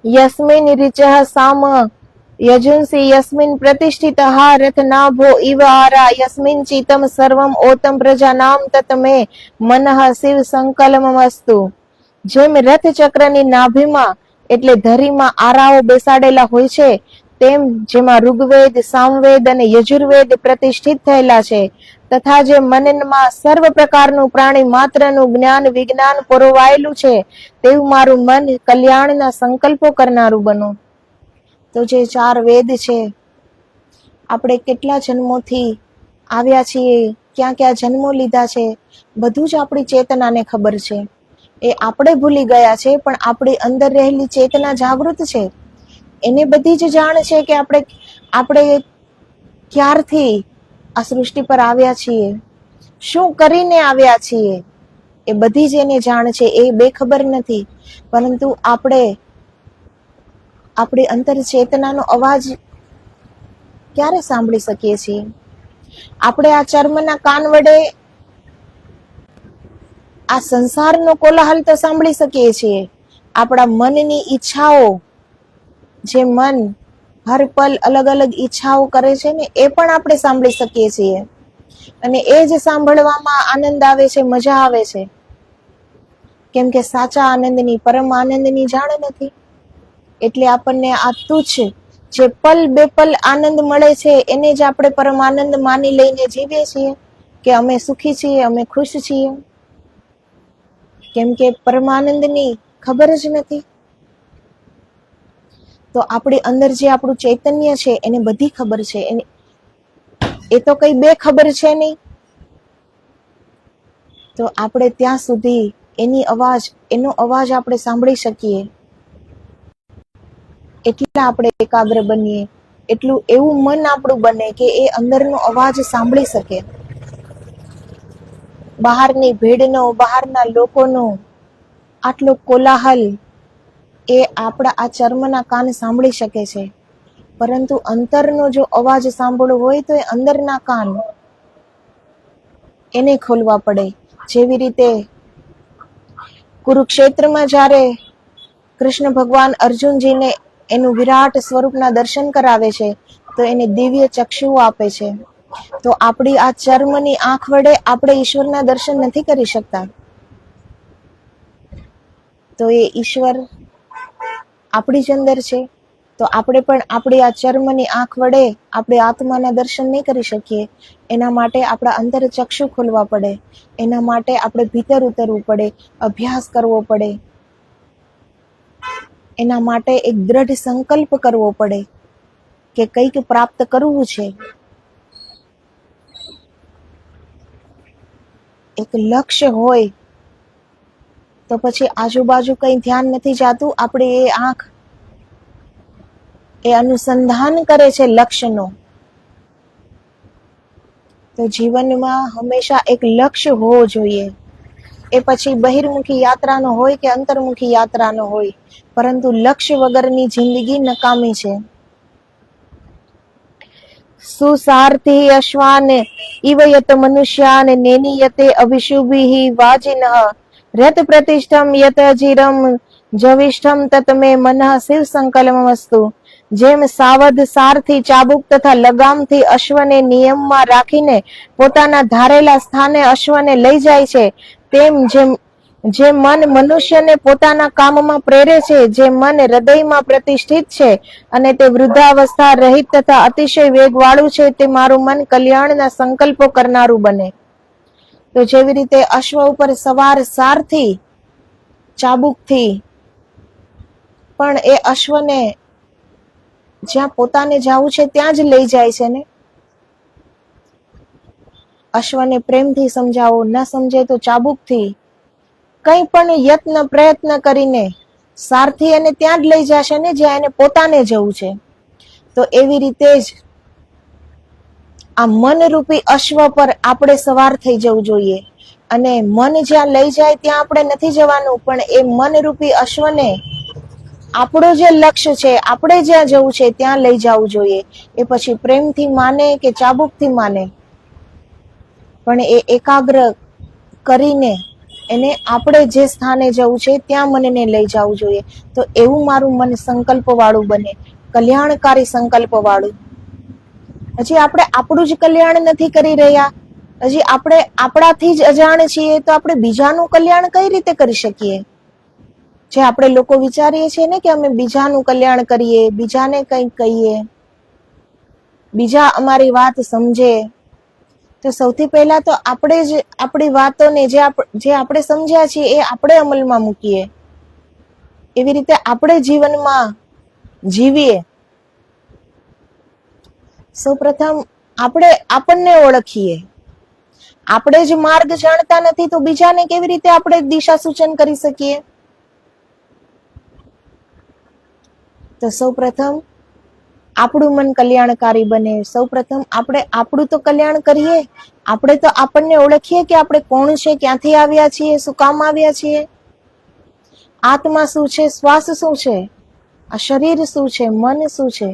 યસ્મિન રિચઃ સામ યજુંસી યસ્મિન પ્રતિષ્ઠિતઃ રથનાભો ઇવ આરા યસ્મિન ચિતમ સર્વમ ઓતમ પ્રજાનામ તતમે મનઃ શિવ સંકલ્પમસ્તુ. જેમ રથ ચક્રની નાભીમાં એટલે ધરીમાં આરાઓ બેસાડેલા હોય છે, તેમ જેમાં ઋગ્વેદ, સામવેદ અને યજુર્વેદ પ્રતિષ્ઠિત થયેલા છે, તથા જે મનનમાં સર્વ પ્રકારનું પ્રાણી માત્રનું જ્ઞાન વિજ્ઞાન પરોવાયેલું છે, તેવું મારું મન કલ્યાણના સંકલ્પો કરનારું બનો. તો જે 4 વેદ છે, આપણે કેટલા જન્મોથી આવ્યા છીએ, ક્યાં ક્યાં જન્મો લીધા છે, બધું જ આપણી ચેતનાને ખબર છે. એ આપણે ભૂલી ગયા છે, પણ આપણી અંદર રહેલી ચેતના જાગૃત છે. એને બધી જ જાણ છે કે આપણે ક્યારથી આ સૃષ્ટિ પર આવ્યા છીએ, શું કરીને આવ્યા છીએ, એ બધી જ એને જાણ છે. એ બેખબર નથી, પરંતુ આપણે આપણી અંતર ચેતનાનો અવાજ ક્યારે સાંભળી શકીએ છીએ? આપણે આ ચર્મના કાન વડે આ સંસારનો કોલાહલ તો સાંભળી શકીએ છીએ. આપણા મનની ઈચ્છાઓ, જે મન હર પલ અલગ અલગ ઈચ્છાઓ કરે છે ને, એ પણ આપણે સાંભળી શકીએ છીએ. અને એ જ સાંભળવામાં આનંદ આવે છે, મજા આવે છે. કેમ કે સાચા આનંદની, પરમ આનંદની જાણ નથી. એટલે આપણને આ તુચ્છ જે પલ બેપલ આનંદ મળે છે, એને જ આપણે પરમ આનંદ માની લઈને જીવીએ છીએ કે અમે સુખી છીએ, અમે ખુશ છીએ. કેમ કે પરમાનંદની ખબર જ નથી. તો આપણી અંદર જે આપણું ચૈતન્ય છે, એને બધી ખબર છે. એ તો કઈ બેખબર છે નહીં. તો આપણે ત્યાં સુધી એનો અવાજ આપણે સાંભળી શકીએ, એટલા આપણે એકાગ્ર બનીએ, એટલું એવું મન આપણું બને કે એ અંદરનો અવાજ સાંભળી શકે. બહારની ભીડનો, બહારના લોકોનો આટલો કોલાહલ એ આપણા આ ચર્મના કાન સાંભળી શકે છે, પરંતુ અંતરનો જો અવાજ સાંભળવો હોય તો એ અંદરના કાન એને ખોલવા પડે. જેવી રીતે કુરુક્ષેત્રમાં જ્યારે કૃષ્ણ ભગવાન અર્જુનજીને એનું વિરાટ સ્વરૂપના દર્શન કરાવે છે, તો એને દિવ્ય ચક્ષુઓ આપે છે. તો આપણી આ ચર્મની આંખ વડે આપણે ઈશ્વરના દર્શન નથી કરી શકતા. તો એ ઈશ્વર આપણી જ અંદર છે. તો આપણે પણ આપણી આ ચર્મની આંખ વડે આપણે આત્માના દર્શન નહીં કરી શકીએ. એના માટે આપણા અંતર ચક્ષુ ખોલવા પડે. એના માટે આપણે ભીતર ઉતરવું પડે, અભ્યાસ કરવો પડે. એના માટે એક દ્રઢ સંકલ્પ કરવો પડે કે કંઈક પ્રાપ્ત કરવું છે. એક લક્ષ્ય હોય તો પછી આજુબાજુ કંઈ ધ્યાન નથી જાતું. આપણે એ આંખ એ અનુસંધાન કરે છે લક્ષ્યનો. તો જીવનમાં હંમેશા એક લક્ષ્ય હોવો જોઈએ. એ પછી બહિર્મુખી યાત્રાનો હોય કે અંતર્મુખી યાત્રાનો હોય, પરંતુ લક્ષ્ય વગરની જિંદગી નકામી છે. સુસારથી અશ્વાન ઇવ યત મનુષ્યાન નેનિયતે અભિશુભિ વાજિનઃ રત પ્રતિષ્ઠમ યત અજીરમ જવિષ્ઠમ તત મે મનઃ શિવ સંકલ્પમસ્તુ. જેમ સાવધ સારથી ચાબુક તથા લગામથી અશ્વને નિયમમાં રાખીને પોતાના ધારેલા સ્થાને અશ્વને લઈ જાય છે, તેમ જે મન મનુષ્યને પોતાના કામમાં પ્રેરે છે, જે મન હૃદયમાં પ્રતિષ્ઠિત છે અને તે વૃદ્ધાવસ્થા રહિત તથા અતિશય વેગવાળું છે, તે મારું મન કલ્યાણના સંકલ્પો કરનારું બને. તો જેવી રીતે અશ્વ ઉપર સવાર સારથી ચાબુકથી પણ એ અશ્વને જ્યાં પોતાને જવું છે ત્યાં જ લઈ જાય છે ને. અશ્વને પ્રેમથી સમજાવો, ન સમજે તો ચાબુકથી, કંઈ પણ યત્ન પ્રયત્ન કરીને સારથી એને ત્યાં જ લઈ જશે ને જ્યાં એને પોતાને જવું છે. તો એવી રીતે જ આ મનરૂપી અશ્વ પર આપણે સવાર થઈ જવું જોઈએ. અને મન જ્યાં લઈ જાય ત્યાં આપણે નથી જવાનું, પણ એ મનરૂપી અશ્વને આપણું જે લક્ષ્ય છે, આપણે જ્યાં જવું છે ત્યાં લઈ જવું જોઈએ. એ પછી પ્રેમથી માને કે ચાબુકથી માને, પણ એ એકાગ્ર કરીને એને આપણે જે સ્થાને જવું છે ત્યાં મનને લઈ જવું જોઈએ. તો એવું મારું મન સંકલ્પ વાળું બને, કલ્યાણકારી સંકલ્પ વાળું. હજી આપણે આપણું જ કલ્યાણ નથી કરી રહ્યા, હજી આપણે આપણાથી જ અજાણ છીએ, તો આપણે બીજાનું કલ્યાણ કઈ રીતે કરી શકીએ? જે આપણે લોકો વિચારીએ છીએ ને કે અમે બીજાનું કલ્યાણ કરીએ, બીજાને કંઈક કહીએ, બીજા અમારી વાત સમજે, તો સૌથી પહેલા તો આપણે જ આપણી વાતોને જે આપણે સમજ્યા છીએ એ આપણે અમલમાં મૂકીએ. એવી રીતે આપણે જીવનમાં જીવીએ. સૌપ્રથમ આપણે આપણને ઓળખીએ. આપણે જ માર્ગ જાણતા નથી તો બીજાને કેવી રીતે આપણે દિશા સૂચન કરી શકીએ? તો સૌપ્રથમ આપણું મન કલ્યાણકારી બને. સૌપ્રથમ આપણે આપણું તો કલ્યાણ કરીએ. આપણે તો આપણને ઓળખીએ કે આપણે કોણ છે, ક્યાંથી આવ્યા છીએ, શું કામ આવ્યા છીએ, આત્મા શું છે, શ્વાસ શું છે, આ શરીર શું છે, મન શું છે,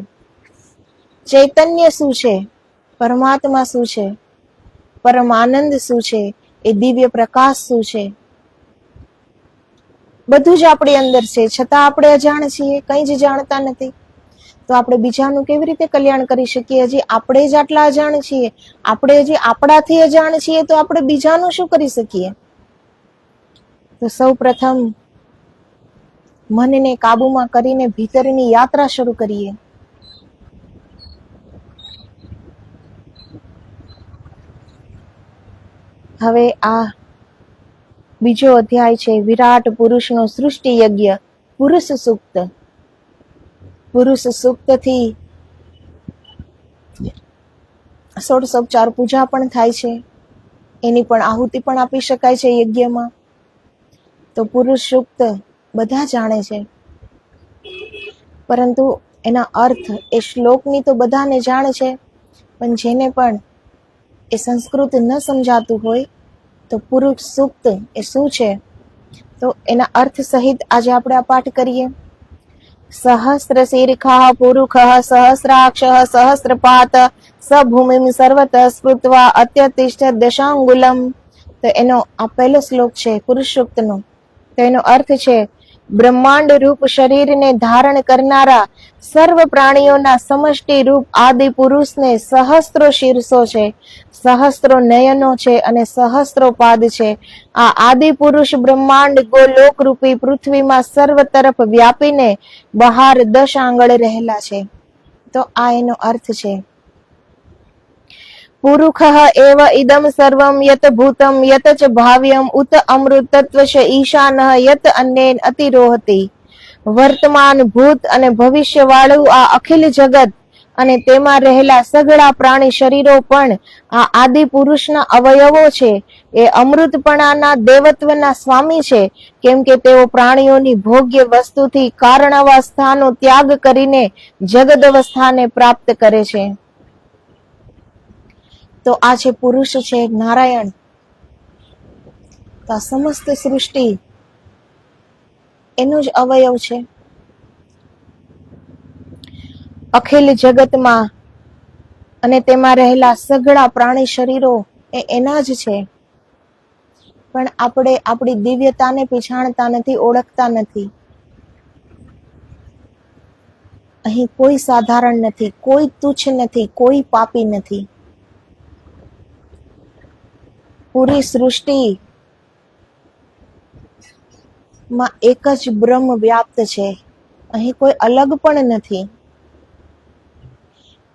ચૈતન્ય શું છે, પરમાત્મા શું છે, પરમ આનંદ શું છે, એ દિવ્ય પ્રકાશ શું છે, બધું જ આપણી અંદર છે. છતાં આપણે અજાણ છીએ, કંઈ જ જાણતા નથી. તો આપણે બીજાનું કેવી રીતે કલ્યાણ કરી શકીએ? હજી આપણે જ આટલા અજાણ છીએ, આપણે હજી આપણાથી અજાણ છીએ, તો આપણે બીજાનું શું કરી શકીએ? તો સૌ પ્રથમ મનને કાબુમાં કરીને ભીતરની યાત્રા શરૂ કરીએ. હવે આ બીજો અધ્યાય છે વિરાટ પુરુષનો સૃષ્ટિ યજ્ઞ, પુરુષ સૂક્ત. પુરુષ સૂક્તથી ષોડશોપચાર પૂજા પણ થાય છે, એની પણ આહુતિ પણ આપી શકાય છે યજ્ઞમાં. તો પુરુષ સૂક્ત બધા જાણે છે, પરંતુ એના અર્થ, એ શ્લોકની તો બધાને જાણ છે, પણ જેને પણ એ સંસ્કૃત ન સમજાતું હોય તો પુરુષ સૂક્ત એ શું છે તો એના અર્થ સહિત આજે આપણે આ પાઠ કરીએ. સહસ્ર શીર્ષા પુરુષ સહસ્રાક્ષ સહસ્રપાત સભૂમિ સર્વત સ્પૃત્વા અત્યતિષ્ઠ દશાંગુલમ. તો એનો આ પહેલો શ્લોક છે પુરુષ સૂક્તનો. તો એનો અર્થ છે બ્રહ્માંડ રૂપ શરીરને ધારણ કરનારા સર્વ પ્રાણીઓના સમષ્ટિ રૂપ આદિ પુરુષને સહસ્ત્રો શીર્ષો છે, સહસ્ત્રો નયનો છે અને સહસ્ત્રો પાદ છે. આ આદિ પુરુષ બ્રહ્માંડ ગોલોક રૂપી પૃથ્વીમાં સર્વ તરફ વ્યાપીને બહાર 10 આંગળ રહેલા છે. તો આ એનો અર્થ છે. પુરુષઃ એવ ઇદમ સર્વમ યત ભૂતમ યત ચ ભાવ્યમ ઉત અમૃત તત્વશ ઈશાનઃ યત અન્યેન અતિરોહતિ. વર્તમાન, ભૂત અને ભવિષ્ય વાળું આ અખિલ જગત અને તેમાં રહેલા સઘળા પ્રાણી શરીરો પણ આ આદિ પુરુષના અવયવો છે. એ અમૃતપણાના દેવત્વના સ્વામી છે, કેમ કે તેઓ પ્રાણીઓની ભોગ્ય વસ્તુથી કારણ અવસ્થાનો ત્યાગ કરીને જગદ અવસ્થાને પ્રાપ્ત કરે છે. તો આ છે પુરુષ છે નારાયણ. તો આ સમસ્ત સૃષ્ટિ એનો જ અવયવ છે. અખિલ જગતમાં અને તેમાં રહેલા સઘળા પ્રાણી શરીરો એ એના જ છે. પણ આપણે આપણી દિવ્યતાને પછાણતા નથી, ઓળખતા નથી. અહીં કોઈ સાધારણ નથી, કોઈ તુચ્છ નથી, કોઈ પાપી નથી. પૂરી સૃષ્ટિ માં એક જ બ્રહ્મ વ્યાપ્ત છે. અહીં કોઈ અલગ પણ નથી.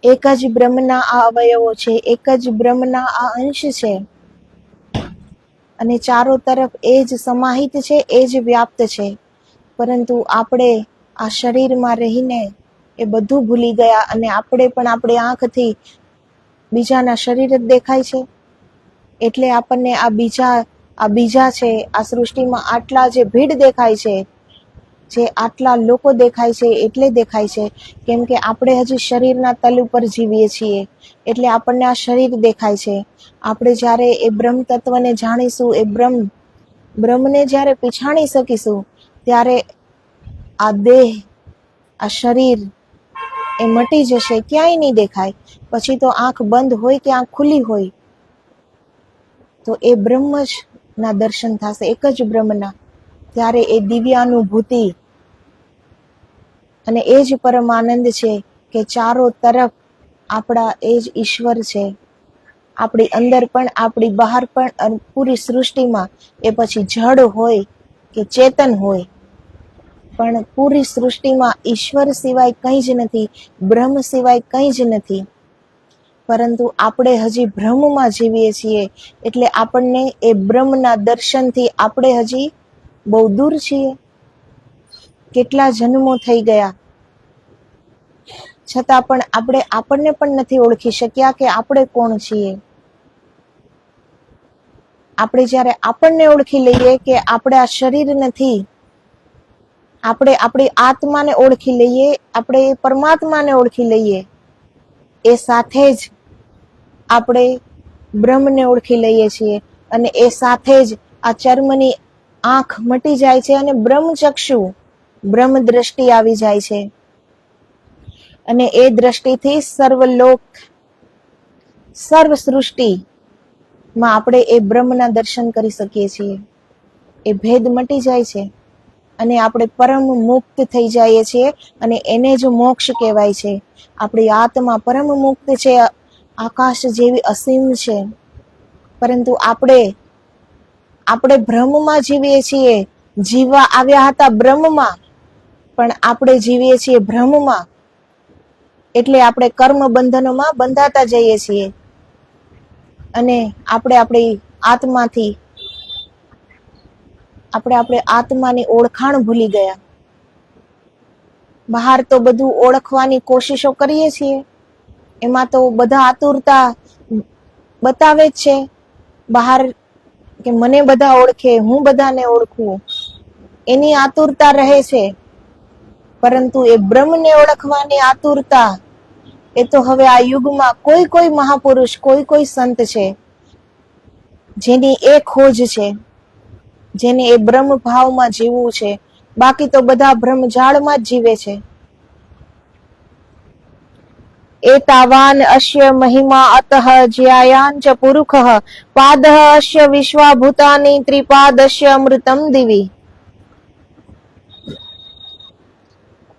એક જ બ્રહ્મના આ અવયવો છે, એક જ બ્રહ્મના આ અંશ છે. અને ચારો તરફ એ જ સમાહિત છે, એ જ વ્યાપ્ત છે. પરંતુ આપણે આ શરીરમાં રહીને એ બધું ભૂલી ગયા અને આપણે પણ આપણી આંખથી બીજાના શરીર જ દેખાય છે. એટલે આપણને આ બીજા છે, આ સૃષ્ટિમાં આટલા જે ભીડ દેખાય છે, જે આટલા લોકો દેખાય છે, એટલે દેખાય છે કેમ કે આપણે હજી શરીરના તલ ઉપર જીવીએ છીએ, એટલે આપણને આ શરીર દેખાય છે. આપણે જ્યારે એ બ્રહ્મ તત્વને જાણીશું, એ બ્રહ્મને જ્યારે પછાણી શકીશું, ત્યારે આ દેહ, આ શરીર એ મટી જશે, ક્યાંય નહીં દેખાય. પછી તો આંખ બંધ હોય કે આંખ ખુલ્લી હોય, તો એ બ્રહ્મ જ ના દર્શન થશે, એક જ બ્રહ્મના. ત્યારે એ દિવ્યાનુભૂતિ અને એ જ પરમાનંદ છે કે ચારો તરફ આપણા એ જ ઈશ્વર છે. આપણી અંદર પણ, આપણી બહાર પણ, અને પૂરી સૃષ્ટિમાં, એ પછી જડ હોય કે ચેતન હોય, પણ પૂરી સૃષ્ટિમાં ઈશ્વર સિવાય કંઈ જ નથી, બ્રહ્મ સિવાય કંઈ જ નથી. પરંતુ આપણે હજી ભ્રમમાં જીવીએ છીએ, એટલે આપણને એ બ્રહ્મના દર્શનથી આપણે હજી બહુ દૂર છીએ. કેટલા જન્મો થઈ ગયા છતાં પણ આપણે આપણને પણ નથી ઓળખી શક્યા કે આપણે કોણ છીએ. આપણે જ્યારે આપણને ઓળખી લઈએ કે આપણે આ શરીર નથી, આપણે આપણી આત્માને ઓળખી લઈએ, આપણે પરમાત્માને ઓળખી લઈએ, એ સાથે જ આપણે બ્રહ્મને ઓળખી લઈએ છીએ. અને એ સાથે જ આ ચર્મની આંખ મટી જાય છે અને બ્રહ્મચક્ષુ, બ્રહ્મ દ્રષ્ટિ આવી જાય છે. અને એ દ્રષ્ટિથી સર્વલોક, સર્વ સૃષ્ટિમાં આપણે એ બ્રહ્મના દર્શન કરી શકીએ છીએ. એ ભેદ મટી જાય છે અને આપણે પરમ મુક્ત થઈ જઈએ છીએ. અને એને જ મોક્ષ કહેવાય છે. આપણી આત્મા પરમ મુક્ત છે, આકાશ જેવી અસીમ છે. પરંતુ આપણે ભ્રમમાં જીવીએ છીએ. જીવવા આવ્યા હતા બ્રહ્મમાં, પણ આપણે જીવીએ છીએ ભ્રમમાં. એટલે આપણે કર્મ બંધનોમાં બંધાતા જઈએ છીએ અને આપણે આપણી આત્માની ઓળખાણ ભૂલી ગયા. બહાર તો બધું ઓળખવાની કોશિશો કરીએ છીએ, એમાં તો બધા આતુરતા બતાવે જ છે બહાર કે મને બધા ઓળખે, હું બધાને ઓળખું, એની આતુરતા રહે છે. પરંતુ એ બ્રહ્મને ઓળખવાની આતુરતા, એ તો હવે આ યુગમાં કોઈ મહાપુરુષ, કોઈ સંત છે જેની એ ખોજ છે, જેને એ બ્રહ્મ ભાવમાં જીવવું છે. બાકી તો બધા બ્રહ્મજાળમાં જ જીવે છે. એતાવાન અસ્ય મહિમા અતઃ જ્યાયાંચ પુરુષઃ પાદઃ અસ્ય વિશ્વાભૂતાનિ ત્રિપાદસ્ય અમૃતમ દિવી.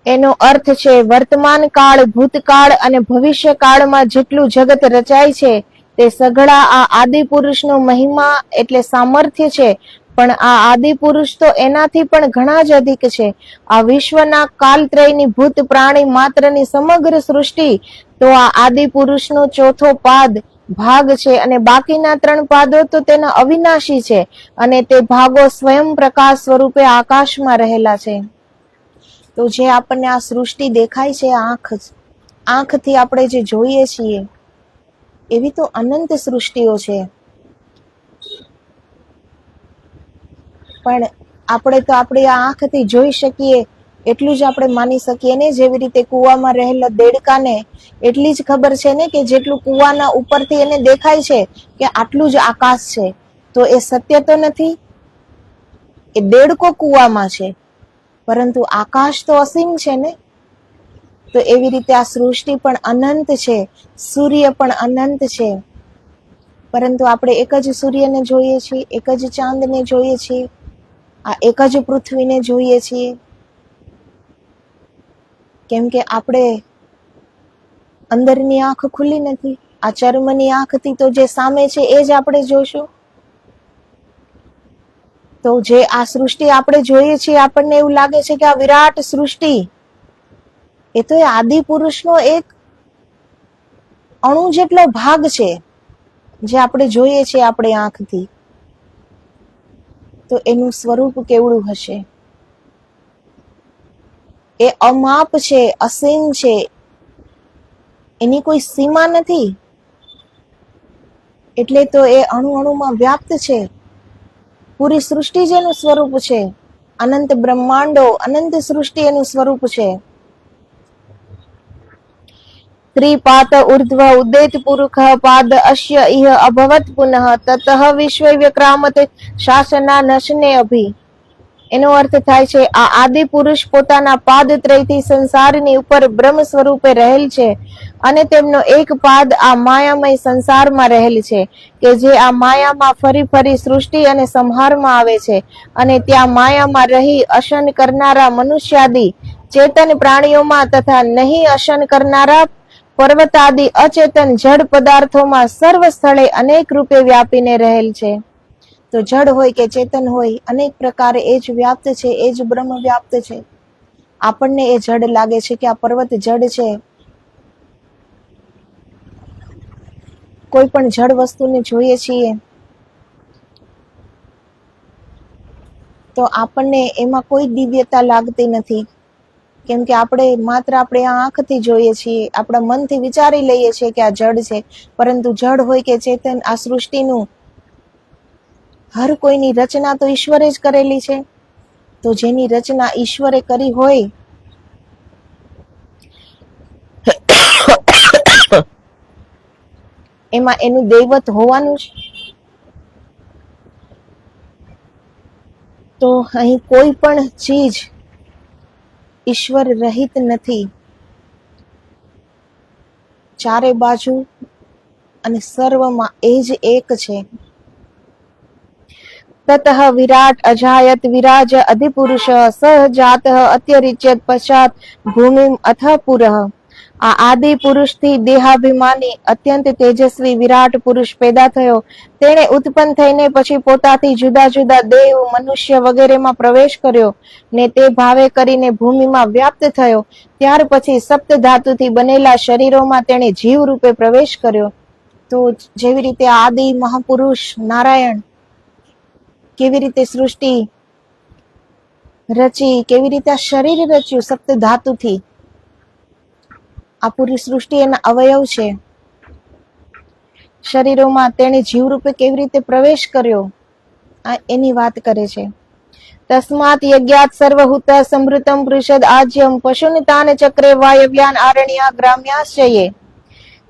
એનો અર્થ છે વર્તમાન કાળ, ભૂતકાળ અને ભવિષ્ય કાળમાં જેટલું જગત રચાય છે તે સઘળા આ આદિ પુરુષનો મહિમા એટલે સામર્થ્ય છે. પણ આ આદિ પુરુષ તો એનાથી પણ ઘણા જ અધિક છે. આ વિશ્વના કાલત્રયની ભૂત પ્રાણી માત્રની સમગ્ર સૃષ્ટિ તો આ આદિ પુરુષનો ચોથો ભાગ છે. અને બાકીના 3 પાદો તો તેના અવિનાશી છે અને તે ભાગો સ્વયં પ્રકાશ સ્વરૂપે આકાશમાં રહેલા છે. તો જે આપણને આ સૃષ્ટિ દેખાય છે, આંખથી આપણે જે જોઈએ છીએ, એવી તો અનંત સૃષ્ટિઓ છે. પણ આપણે તો આપણી આ આંખથી જોઈ શકીએ એટલું જ આપણે માની શકીએ ને. જેવી રીતે કૂવામાં રહેલા દેડકાને એટલી જ ખબર છે ને કે જેટલું કૂવાના ઉપરથી એને દેખાય છે કે આટલું જ આકાશ છે. તો એ સત્ય તો નથી. એ દેડકો કૂવામાં છે, પરંતુ આકાશ તો અસીમ છે ને. તો એવી રીતે આ સૃષ્ટિ પણ અનંત છે, સૂર્ય પણ અનંત છે, પરંતુ આપણે એક જ સૂર્યને જોઈએ છીએ, એક જ ચાંદને જોઈએ છીએ, આ એક જ પૃથ્વીને જોઈએ છીએ, કેમ કે આપણે અંદરની આંખ ખુલ્લી નથી. આ ચર્મની આંખથી તો જે સામે છે એ જ આપણે જોશું. તો જે આ સૃષ્ટિ આપણે જોઈએ છીએ, આપણને એવું લાગે છે કે આ વિરાટ સૃષ્ટિ, એ તો એ આદિ પુરુષનો એક અણુ જેટલો ભાગ છે, જે આપણે જોઈએ છીએ આપણી આંખથી. તો એનું સ્વરૂપ કેવડું હશે? એ અમાપ છે, અસીમ છે, એની કોઈ સીમા નથી. એટલે તો એ અણુ અણુમાં વ્યાપ્ત છે. પૂરી સૃષ્ટિ જ એનું સ્વરૂપ છે. અનંત બ્રહ્માંડો, અનંત સૃષ્ટિ એનું સ્વરૂપ છે. ત્રિપાત ઉર્ધ્વ ઉદેત પુરુષ પાદ અશ્ય ઇહ અભવત પુનઃ તતઃ વિશ્વ વ્યક્રામત શાસના નશને અભી. એનો અર્થ થાય છે, આ આદિ પુરુષ પોતાના પાદત્રયથી સંસારની ઉપર બ્રહ્મ સ્વરૂપે રહેલ છે, અને તેમનો એક પાદ આ માયામય સંસારમાં રહેલ છે, કે જે આ માયામાં ફરી ફરી સૃષ્ટિ અને સંહારમાં આવે છે, અને ત્યાં માયામાં રહી અશન કરનારા મનુષ્યાદિ ચેતન પ્રાણીઓમાં તથા નહીં અશન કરનારા પર્વતાદિ અચેતન જડ પદાર્થોમાં સર્વ સ્થળે અનેક રૂપે વ્યાપીને રહેલ છે. તો જડ હોય કે ચેતન હોય, અનેક પ્રકારે એ જ વ્યાપ્ત છે, એ જ બ્રહ્મ વ્યાપ્ત છે. આપણને એ જડ લાગે છે કે આ પર્વત જડ છે. કોઈ પણ જડ વસ્તુને જોઈએ છીએ તો આપણને એમાં કોઈ દિવ્યતા લાગતી નથી, કેમ કે આપણે માત્ર આપણે આ આંખથી જોઈએ છીએ, આપણા મનથી વિચારી લઈએ છીએ કે આ જડ છે. પરંતુ જડ હોય કે ચેતન, આ સૃષ્ટિનું હર કોઈની રચના તો ઈશ્વરે જ કરેલી છે. તો જેની રચના ઈશ્વરે કરી હોય, એમાં એનું દૈવત હોવાનું જ. તો અહીં કોઈ પણ ચીજ ઈશ્વર રહિત નથી. ચારે બાજુ અને સર્વમાં એ જ એક છે. તતઃ વિરાટ અજાયત વિરાજ અધિપુરુષ સહજાત અત્યરિચ્યત પશ્ચાત ભૂમિમ અથ પુરઃ. આ આદિ પુરુષથી દેહાભિમાની અત્યંત તેજસ્વી વિરાટ પુરુષ પેદા થયો. તેણે ઉત્પન્ન થઈને પછી પોતાથી જુદા જુદા દેવ, મનુષ્ય વગેરેમાં પ્રવેશ કર્યો, ને તે ભાવે કરીને ભૂમિમાં વ્યાપ્ત થયો. ત્યાર પછી સપ્ત ધાતુથી બનેલા શરીરોમાં તેણે જીવ રૂપે પ્રવેશ કર્યો. તો જેવી રીતે આદિ મહાપુરુષ નારાયણ કેવી રીતે સૃષ્ટિ રચી, કેવી રીતે આ શરીર રચ્યું સપ્ત ધાતુથી, આ પૂરી સૃષ્ટિ એના અવયવ છે. શરીરોમાં તેણે જીવરૂપે કેવી રીતે પ્રવેશ કર્યો, આ એની વાત કરે છે. તસ્માત યજ્ઞાત સર્વહૂત સમૃતમ પૃષદ આજ્યમ પશુનિતાન ચક્રે વાયવ્યાન આરણ્યા ગ્રામ્યાશ્ચયે.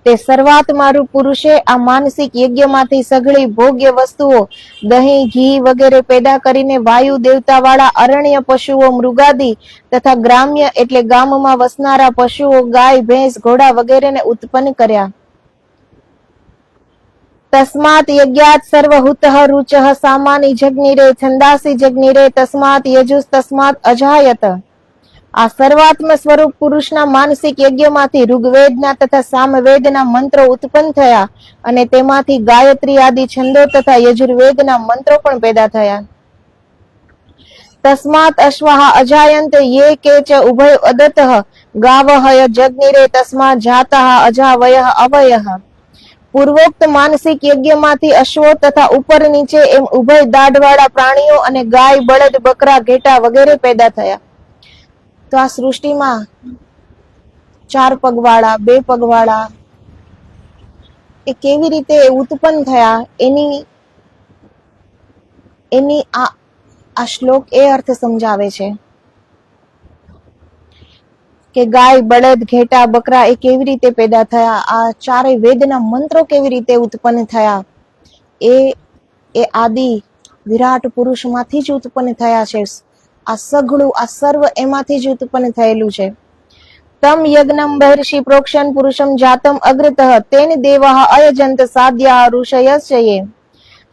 તે સર્વાત્મારૂપ પુરુષે આ માનસિક યજ્ઞમાંથી સઘળી ભોગ્ય વસ્તુઓ, દહીં, ઘી વગેરે પેદા કરીને વાયુ દેવતાવાળા અરણ્ય પશુઓ, મૃગાદી તથા ગ્રામ્ય એટલે ગામમાં વસનારા પશુઓ, ગાય, ભેંસ, ઘોડા વગેરેને ઉત્પન્ન કર્યા. તસ્માત યજ્ઞાત સર્વહૂતઃ રુચઃ સામાની જગ્નિરે છંદાસી જગ્નિરે તસ્માત યજુસ તસ્માત અજાયત. આ સર્વાત્મ સ્વરૂપ પુરુષના માનસિક યજ્ઞમાંથી ઋગ્વેદના તથા સામવેદના મંત્રો ઉત્પન્ન થયા, અને તેમાંથી ગાયત્રી આદિ છંદો તથા યજુર્વેદના મંત્રો પણ પેદા થયા. તસ્માત અશ્વાહ અજાયંત યે કેચ ઉભય અદતઃ ગાવહય જગ્નિરે તસ્માત જાતઃ અજાવયઃ અવયઃ. પૂર્વોક્ત માનસિક યજ્ઞમાંથી અશ્વો તથા ઉપર નીચે એમ ઉભય દાઢવાળા પ્રાણીઓ અને ગાય, બળદ, બકરા, ઘેટા વગેરે પેદા થયા. તો આ સૃષ્ટિમાં 4 પગવાળા, 2 પગવાળા એ કેવી રીતે ઉત્પન્ન થયા, એની આ શ્લોક એ અર્થ સમજાવે છે કે ગાય, બળદ, ઘેટા, બકરા એ કેવી રીતે પેદા થયા, આ ચારે વેદના મંત્રો કેવી રીતે ઉત્પન્ન થયા, એ આદિ વિરાટ પુરુષમાંથી જ ઉત્પન્ન થયા છે. આ સઘળું, આ સર્વ એમાંથી જ ઉત્પન્ન થયેલું છે. તમ યજ્ઞમ બહિર્ષિ પ્રોક્ષન પુરુષમ જાતમ અગ્રતઃ તેન દેવઃ અયજંત સાધ્યા ઋષયસ્યે.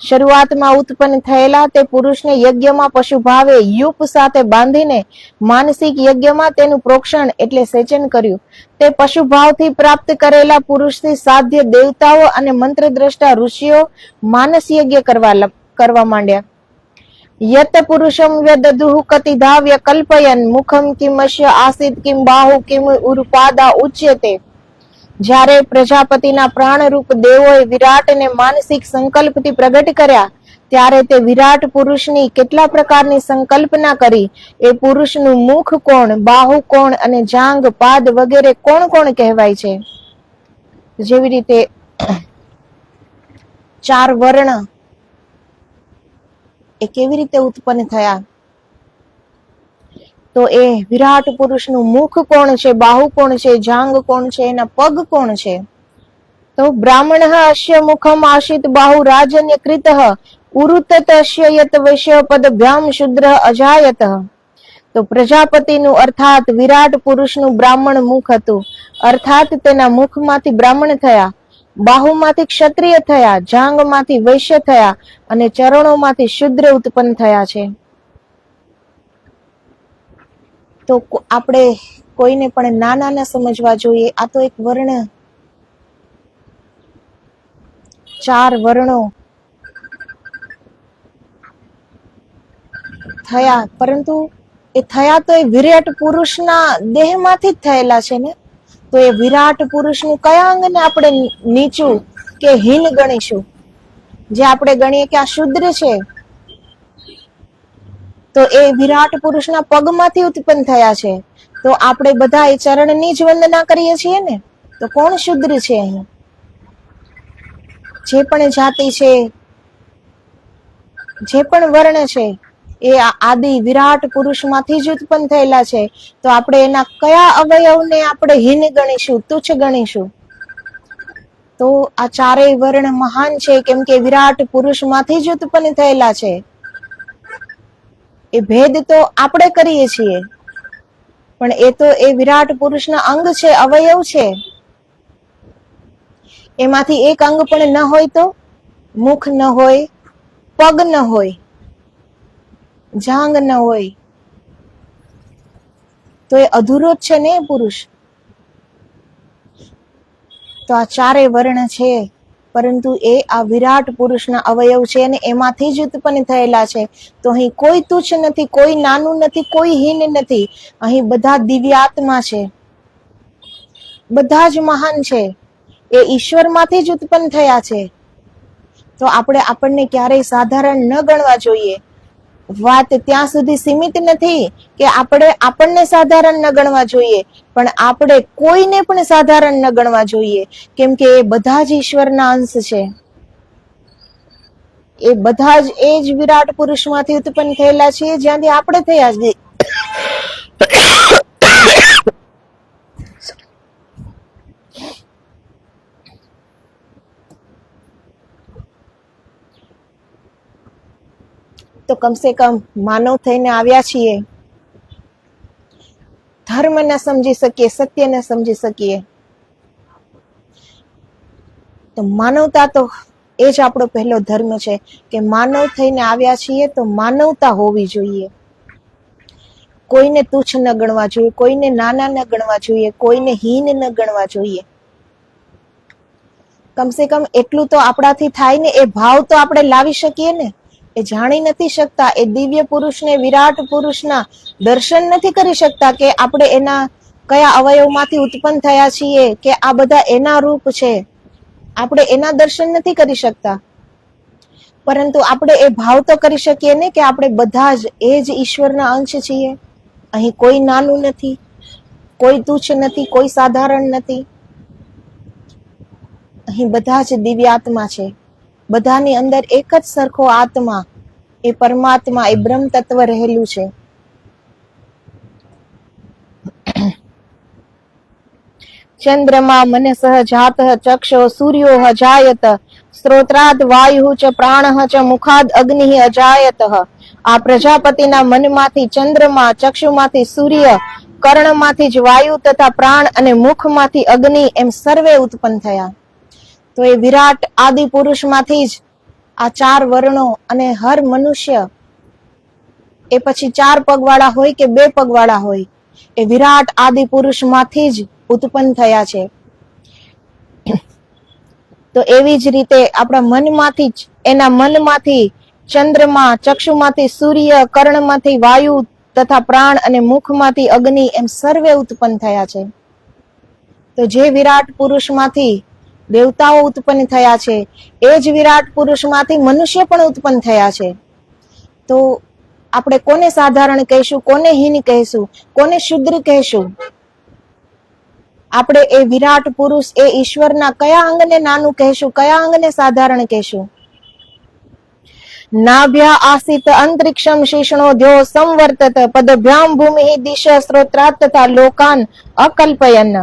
શરૂઆતમાં ઉત્પન્ન થયેલા તે પુરુષને યજ્ઞમાં પશુ ભાવે યુપ સાથે બાંધીને માનસિક યજ્ઞમાં તેનું પ્રોક્ષણ એટલે સેચન કર્યું. તે પશુ ભાવથી પ્રાપ્ત કરેલા પુરુષથી સાધ્ય દેવતાઓ અને મંત્રદ્રષ્ટા ઋષિઓ માનસ યજ્ઞ કરવા માંડ્યા. યત પુરુષમ વ્યદદુઃ કતિધાવ્ય કલ્પયન મુખમ કિમસ્ય આસિત કિમ બાહુ કિમ ઉરુપાદા ઉચ્યતે. જ્યારે પ્રજાપતિના પ્રાણરૂપ દેવોએ વિરાટને માનસિક સંકલ્પથી પ્રગટ કર્યા ત્યારે તે વિરાટ પુરુષની કેટલા પ્રકારની સંકલ્પના કરી. એ પુરુષનું મુખ કોણ, બાહુ કોણ અને જાંગ, પાદ વગેરે કોણ કોણ કહેવાય છે. જેવી રીતે 4 વર્ણ એ કેવી રીતે ઉત્પન્ન થયા, તો એ વિરાટ પુરુષનું મુખ કોણ છે, બાહુ કોણ છે, જાંગ કોણ છે, એના પગ કોણ છે. તો બ્રાહ્મણ અસ્ય મુખમ આશિત બાહુ રાજન્ય કૃત ઉરુતત અસ્ય યત વૈશ્ય પદભ્યામ શુદ્ર અજાયત. તો પ્રજાપતિનું અર્થાત વિરાટ પુરુષનું બ્રાહ્મણ મુખ હતું, અર્થાત તેના મુખમાંથી બ્રાહ્મણ થયા, બાહુમાંથી ક્ષત્રિય થયા, જાંગમાંથી વૈશ્ય થયા અને ચરણોમાંથી શુદ્ર ઉત્પન્ન થયા છે. તો આપણે કોઈને પણ નાના ન સમજવા જોઈએ. આ તો એક વર્ણ, 4 વર્ણો થયા, પરંતુ એ થયા તો એ વિરાટ પુરુષના દેહમાંથી જ થયેલા છે ને. તો એ વિરાટ પુરુષનું કયા અંગને આપણે નીચું કે હીન ગણીશું? જે આપણે ગણીએ કે આ શુદ્ર છે, તો એ વિરાટ પુરુષના પગમાંથી ઉત્પન્ન થયા છે. તો આપણે બધા એ ચરણની જ વંદના કરીએ છીએ ને. તો કોણ શુદ્ર છે? અહીં જે પણ જાતિ છે, જે પણ વર્ણ છે, એ આદિ વિરાટ પુરુષમાંથી જ ઉત્પન્ન થયેલા છે. તો આપણે એના કયા અવયવને આપણે હીન ગણીશું, તુચ્છ ગણીશું? તો આ 4 વર્ણ મહાન છે, કેમ કે વિરાટ પુરુષમાંથી જ ઉત્પન્ન થયેલા છે. એ ભેદ તો આપણે કરીએ છીએ, પણ એ તો એ વિરાટ પુરુષના અંગ છે, અવયવ છે. એમાંથી એક અંગ પણ ન હોય તો, મુખ ન હોય, પગ ન હોય, જાંગ ન હોય, તો એ અધૂરો જ છે ને એ પુરુષ. તો આ 4 વર્ણ છે, પરંતુ એ આ વિરાટ પુરુષના અવયવ છે અને એમાંથી જ ઉત્પન્ન થયેલા છે. તો અહીં કોઈ તુચ્છ નથી, કોઈ નાનું નથી, કોઈ હીન નથી. અહીં બધા દિવ્યાત્મા છે, બધા જ મહાન છે. એ ઈશ્વરમાંથી જ ઉત્પન્ન થયા છે. તો આપણને ક્યારેય સાધારણ ન ગણવા જોઈએ. વાત ત્યાં સુધી સીમિત નથી કે આપણને સાધારણ ન ગણવા જોઈએ, પણ આપણે કોઈને પણ સાધારણ ન ગણવા જોઈએ, કેમ કે એ બધા જ ઈશ્વરના અંશ છે. એ બધા જ એ જ વિરાટ પુરુષમાંથી ઉત્પન્ન થયેલા છે, જ્યાંથી આપણે થયા છીએ. તો કમસે કમ માનવ થઈને આવ્યા છીએ. ધર્મ ન સમજી શકીએ, સત્ય ન સમજી શકીએ, તો માનવતા તો એ જ આપણો પહેલો ધર્મ છે કે માનવ થઈને આવ્યા છીએ તો માનવતા હોવી જોઈએ. કોઈને તુચ્છ ન ગણવા જોઈએ, કોઈને નાના ન ગણવા જોઈએ, કોઈને હીન ન ગણવા જોઈએ. કમસે કમ એટલું તો આપણાથી થાય ને, એ ભાવ તો આપણે લાવી શકીએ ને. એ જાણી નથી શકતા, એ દિવ્ય પુરુષને, વિરાટ પુરુષના દર્શન નથી કરી શકતા કે આપણે એના કયા અવયવમાંથી ઉત્પન્ન થયા છીએ, કે આ બધા એના રૂપ છે. આપણે એના દર્શન નથી કરી શકતા, પરંતુ આપણે એ ભાવ તો કરી શકીએ ને કે આપણે બધા જ એ જ ઈશ્વરના અંશ છીએ. અહીં કોઈ નાનું નથી, કોઈ તુચ્છ નથી, કોઈ સાધારણ નથી. અહીં બધા જ દિવ્યાત્મા છે. બધાની અંદર એક જ સરખો આત્મા, એ પરમાત્મા, એ બ્રહ્મ તત્વ રહેલું છે. ચંદ્રમા મનસઃ જાતઃ ચક્ષો સૂર્યો જાયત સ્ત્રોત્રાદ વાયુ ચ પ્રાણ ચ મુખાદ અગ્નિ અજાયત. આ પ્રજાપતિના મનમાંથી ચંદ્રમા, ચક્ષુમાંથી સૂર્ય, કર્ણમાંથી જ વાયુ તથા પ્રાણ અને મુખમાંથી અગ્નિ એમ સર્વે ઉત્પન્ન થયા. તો એ વિરાટ આદિ પુરુષમાંથી જ આ 4 વર્ણો અને હર મનુષ્ય એ પછી 4 પગવાળા હોય કે 2 પગવાળા હોય એ વિરાટ આદિ પુરુષમાંથી જ ઉત્પન્ન થયા છે. તો એવી જ રીતે આપણા મનમાંથી જ એના મનમાંથી ચંદ્રમા, ચક્ષુમાંથી સૂર્ય, કર્ણમાંથી વાયુ તથા પ્રાણ અને મુખમાંથી અગ્નિ એમ સર્વે ઉત્પન્ન થયા છે. તો જે વિરાટ પુરુષમાંથી દેવતાઓ ઉત્પન્ન થયા છે એ જ વિરાટ પુરુષમાંથી મનુષ્ય પણ ઉત્પન્ન થયા છે. તો આપણે કોને સાધારણ કહીશું, કોને હીન કહીશું, કોને શુદ્ર કહીશું? આપણે એ વિરાટ પુરુષ એ ઈશ્વરના કયા અંગને નાનું કહીશું, કયા અંગને સાધારણ કહીશું? નાભ્યા આસિત અંતરિક્ષમ શિષ્ણો ધ્યો સંવર્તત પદભ્યામ ભૂમિ દિશ સ્ત્રોત્રાત તથા લોકાન અકલ્પયન.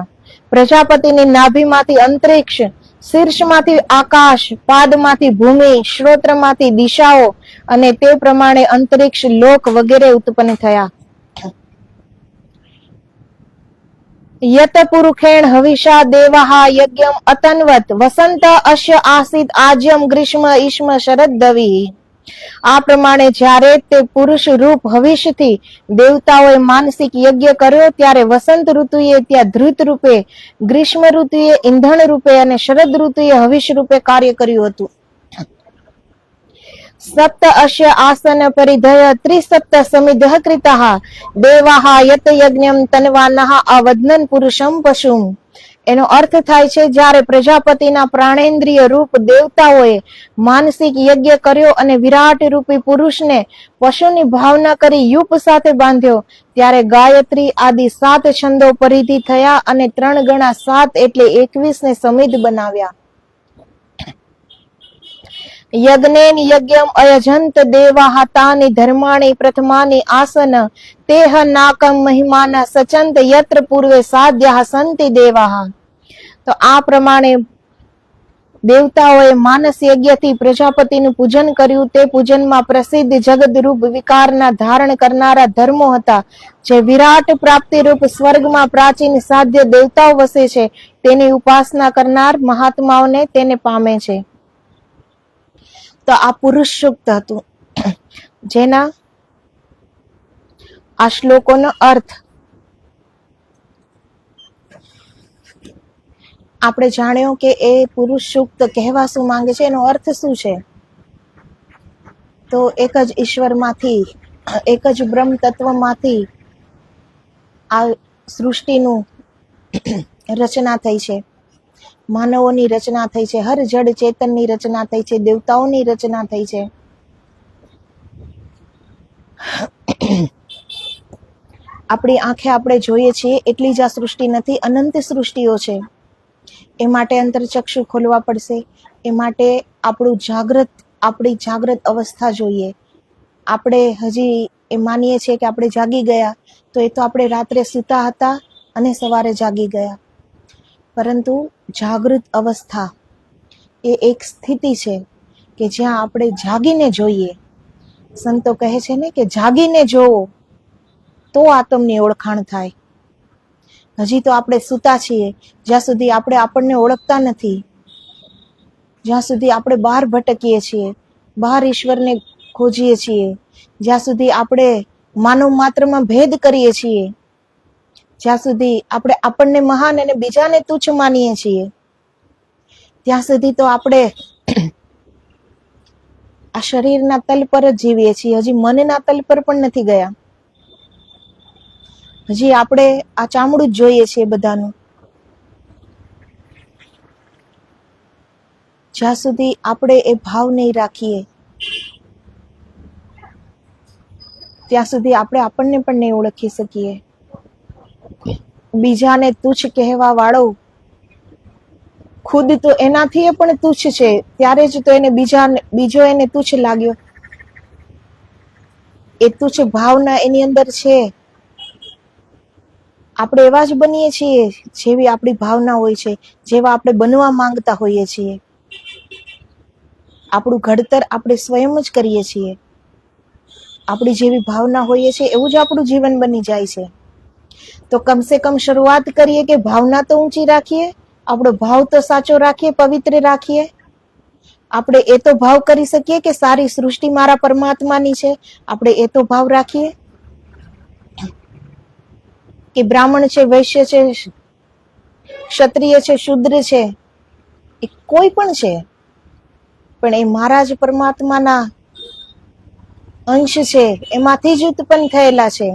પ્રજાપતિની નાભીમાંથી અંતરિક્ષ, શીર્ષમાંથી આકાશ, પાદમાંથી ભૂમિ, શ્રોત્રમાંથી દિશાઓ અને તે પ્રમાણે અંતરિક્ષ, લોક વગેરે ઉત્પન્ન થયા. યત પુરુષેણ હવિષા દેવાહા યજ્ઞમ અતન્વત વસંત અશ્ય આસિત આજ્યમ ગ્રીષ્મ ઈષ્મ શરદવી. આ પ્રમાણે જ્યારે તે પુરુષ રૂપ હવિષથી દેવતાઓએ માનસિક યજ્ઞ કર્યો ત્યારે વસંત ઋતુએ ત્યાં ધૃત રૂપે, ગ્રીષ્મ ઋતુએ ઈંધણ રૂપે અને શરદ ઋતુએ હવિષ રૂપે કાર્ય કર્યું હતું. સપ્ત અશ્ય આસન પરિધય ત્રિસપ્ત સમિધ કૃતઃ દેવાહ યત યજ્ઞમ તન્વાનઃ અવદનન પુરુષમ પશુમ. એનો અર્થ થાય છે જ્યારે પ્રજાપતિના પ્રાણેન્દ્રિય રૂપ દેવતાઓએ માનસિક યજ્ઞ કર્યો અને વિરાટ રૂપી પુરુષને પશુની ભાવના કરી યુપ સાથે બાંધ્યો ત્યારે ગાયત્રી આદિ 7 છંદો પરિધિ થયા અને 3 ગણા 7 એટલે 21 ને સમિધ બનાવ્યા. યજ્ઞેન યજ્ઞમ અયજંત દેવાહ તાની ધર્માણી પ્રથમાની આસન તેહ નાકમ મહિમાના સચંત યત્ર પૂર્વે સાધ્યાહ સંતિ દેવાહ. તો આ પ્રમાણે દેવતાઓએ માનસ યજ્ઞથી પ્રજાપતિનું પૂજન કર્યું. તે પૂજનમાં પ્રસિદ્ધ જગદરૂપ વિકારના ધારણ કરનારા ધર્મો હતા જે વિરાટ પ્રાપ્તિ રૂપ સ્વર્ગમાં પ્રાચીન સાધ્ય દેવતાઓ વસે છે તેની ઉપાસના કરનાર મહાત્માઓને તેને પામે છે. તો આ પુરુષ સૂક્ત હતું જેના આ શ્લોકોનો અર્થ આપણે જાણ્યો કે એ પુરુષ સૂક્ત કહેવા શું માંગે છે, એનો અર્થ શું છે. તો એક જ ઈશ્વરમાંથી, એક જ બ્રહ્મ તત્વમાંથી આ સૃષ્ટિનું રચના થઈ છે, માનવોની રચના થઈ છે, હર જડ ચેતનની રચના થઈ છે, દેવતાઓની રચના થઈ છે. આપણી આંખે આપણે જોઈએ છીએ એટલી જ આ સૃષ્ટિ નથી, અનંત સૃષ્ટિઓ છે. એ માટે અંતરચક્ષુ ખોલવા પડશે. એ માટે આપણી જાગ્રત અવસ્થા જોઈએ. આપણે હજી એ માનીએ છીએ કે આપણે જાગી ગયા, તો એ તો આપણે રાત્રે સૂતા હતા અને સવારે જાગી ગયા. પરંતુ જાગૃત અવસ્થા એ એક સ્થિતિ છે કે જ્યાં આપણે જાગીને જોઈએ. સંતો કહે છે ને કે જાગીને જોવો તો આત્મની ઓળખાણ થાય. હજી તો આપણે સૂતા છીએ, જ્યાં સુધી આપણે આપણને ઓળખતા નથી, જ્યાં સુધી આપણે બહાર ભટકીએ છીએ, બહાર ઈશ્વરને ખોજીએ છીએ, જ્યાં સુધી આપણે માનવ માત્રમાં ભેદ કરીએ છીએ, જ્યાં સુધી આપણે આપણને મહાન અને બીજાને તુચ્છ માનીએ છીએ, ત્યાં સુધી તો આપણે આ શરીરના તલ પર જ જીવીએ છીએ. હજી મનના તલ પર પણ નથી ગયા. હજી આપણે આ ચામડું જ જોઈએ છીએ બધાનું. જ્યાં સુધી આપણે એ ભાવ નહીં રાખીએ ત્યાં સુધી આપણે આપણને પણ નહીં ઓળખી શકીએ. બીજાને તુચ્છ કહેવા વાળો ખુદ તો એનાથી પણ તુચ્છ છે, ત્યારે જ તો એને બીજો એને તુચ્છ લાગ્યો. એ તુચ્છ ભાવના એની અંદર છે. આપણે એવા જ બનીએ છીએ જેવી આપણી ભાવના હોય છે, જેવા આપણે બનવા માંગતા હોઈએ છીએ. આપણું ઘડતર આપણે સ્વયં જ કરીએ છીએ. આપણી જેવી ભાવના હોઈએ છીએ એવું જ આપણું જીવન બની જાય છે. તો કમસે કમ શરૂઆત કરીએ કે ભાવના તો ઊંચી રાખીએ, આપણો ભાવ તો સાચો રાખીએ, પવિત્ર રાખીએ. આપણે એ તો ભાવ કરી શકીએ કે સારી સૃષ્ટિ મારા પરમાત્માની છે, આપણે એ તો ભાવ રાખીએ. કે બ્રાહ્મણ છે, વૈશ્ય છે, ક્ષત્રિય છે, શૂદ્ર છે, એ કોઈ પણ છે, પણ એ મારા જ પરમાત્માના અંશ છે, એમાંથી જ ઉત્પન્ન થયેલા છે.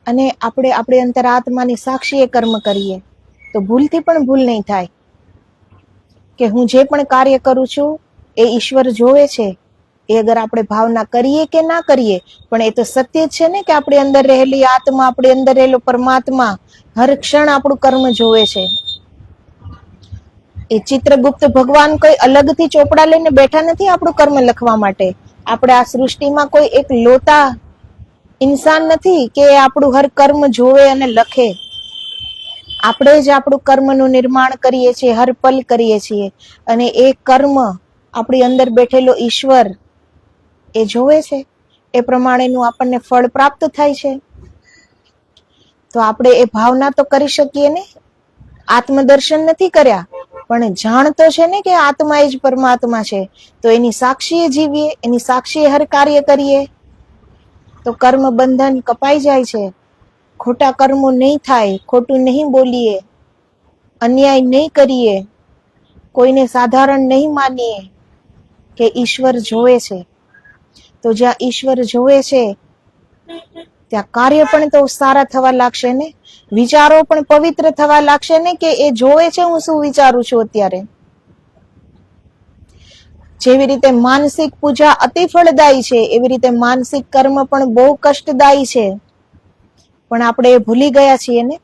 અને આપણે આપણી અંતરાત્માની સાક્ષીએ કર્મ કરીએ તો ભૂલથી પણ ભૂલ નહીં થાય કે હું જે પણ કાર્ય કરું છું એ ઈશ્વર જોવે છે. એ અગર આપણે ભાવના કરીએ કે ના કરીએ, પણ એ તો સત્ય જ છે ને કે આપણી અંદર રહેલી આત્મા, આપણી અંદર રહેલો પરમાત્મા હર ક્ષણ આપણું કર્મ જોવે છે. એ ચિત્રગુપ્ત ભગવાન કોઈ અલગથી ચોપડા લઈને બેઠા નથી આપણું કર્મ લખવા માટે. આપણે આ સૃષ્ટિમાં કોઈ એક લોતા ઇન્સાન નથી કે આપણું હર કર્મ જોવે અને લખે. આપણે જ આપણું કર્મનું નિર્માણ કરીએ છીએ, હર પલ કરીએ છીએ. અને એ કર્મ આપણી અંદર બેઠેલો ઈશ્વર એ જોવે છે. એ પ્રમાણેનું આપણને ફળ પ્રાપ્ત થાય છે. તો આપણે એ ભાવના તો કરી શકીએ ને. આત્મદર્શન નથી કર્યા, પણ જાણ તો છે ને કે આત્મા એ જ પરમાત્મા છે. તો એની સાક્ષીએ જીવીએ, એની સાક્ષીએ હર કાર્ય કરીએ તો કર્મ બંધન કપાઈ જાય છે. ખોટા કર્મો નહીં થાય, ખોટું નહીં બોલીએ, અન્યાય નહીં કરીએ, કોઈને સાધારણ નહીં માનીએ કે ઈશ્વર જોવે છે. તો જ્યાં ઈશ્વર જોવે છે ત્યાં કાર્ય પણ તો સારા થવા લાગશે ને, વિચારો પણ પવિત્ર થવા લાગશે ને કે એ જોવે છે હું શું વિચારું છું અત્યારે. જેવી રીતે માનસિક પૂજા અતિ ફળદાયી છે, એવી રીતે માનસિક કર્મ પણ બહુ કષ્ટદાયી છે. પણ આપણે એ ભૂલી ગયા છીએ ને.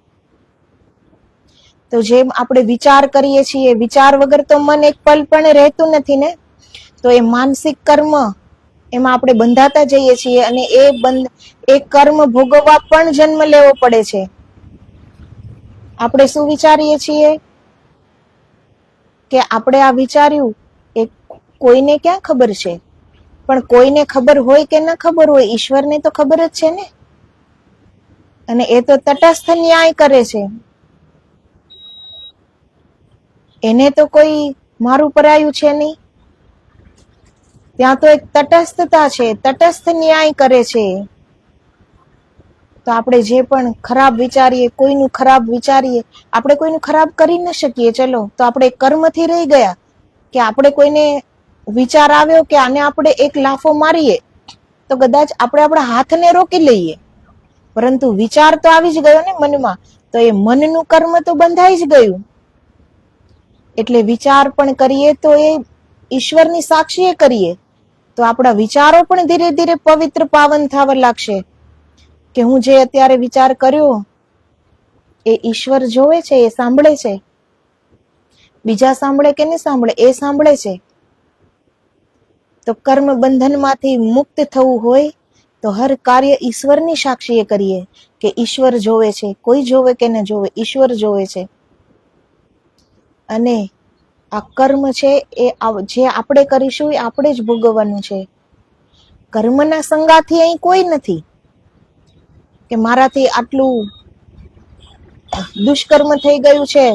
તો જેમ આપણે વિચાર કરીએ છીએ, વિચાર વગર તો મન એક પલ પણ રહેતું નથી ને. તો એ માનસિક કર્મ એમાં આપણે બંધાતા જઈએ છીએ અને એ કર્મ ભોગવવા પણ જન્મ લેવો પડે છે. આપણે શું વિચારીએ છીએ કે આપણે આ વિચાર્યું એ કોઈને ક્યાં ખબર છે, પણ કોઈને ખબર હોય કે ન ખબર હોય, ઈશ્વરને તો ખબર જ છે ને. અને એ તો તટસ્થ ન્યાય કરે છે. એને તો કોઈ મારું પરાયું છે નહીં. ત્યાં તો એક તટસ્થતા છે, તટસ્થ ન્યાય કરે છે. તો આપણે જે પણ ખરાબ વિચારીએ, કોઈનું ખરાબ વિચારીએ, આપણે કોઈનું ખરાબ કરી ન શકીએ. ચલો, તો આપણે કર્મથી રહી ગયા કે આપણે કોઈને વિચાર આવ્યો કે આને આપણે એક લાફો મારીએ તો કદાચ આપણે આપણા હાથને રોકી લઈએ, પરંતુ વિચાર તો આવી જ ગયો ને મનમાં. તો એ મનનું કર્મ તો બંધાઈ જ ગયું. એટલે વિચાર પણ કરીએ તો એ ઈશ્વરની સાક્ષીએ કરીએ તો આપણા વિચારો પણ ધીરે ધીરે પવિત્ર પાવન થવા લાગશે. કે હું જે અત્યારે વિચાર કર્યો એ ઈશ્વર જોવે છે, એ સાંભળે છે. બીજા સાંભળે કે નહીં સાંભળે, એ સાંભળે છે. તો કર્મ બંધનમાંથી મુક્ત થવું હોય તો હર કાર્ય ઈશ્વરની સાક્ષીએ કરીએ કે ઈશ્વર જોવે છે. કોઈ જોવે કે ન જોવે, ઈશ્વર જોવે છે. અને આ કર્મ છે એ જે આપણે કરીશું એ આપણે જ ભોગવવાનું છે. કર્મના સંગાથી અહીં કોઈ નથી કે મારાથી આટલું દુષ્કર્મ થઈ ગયું છે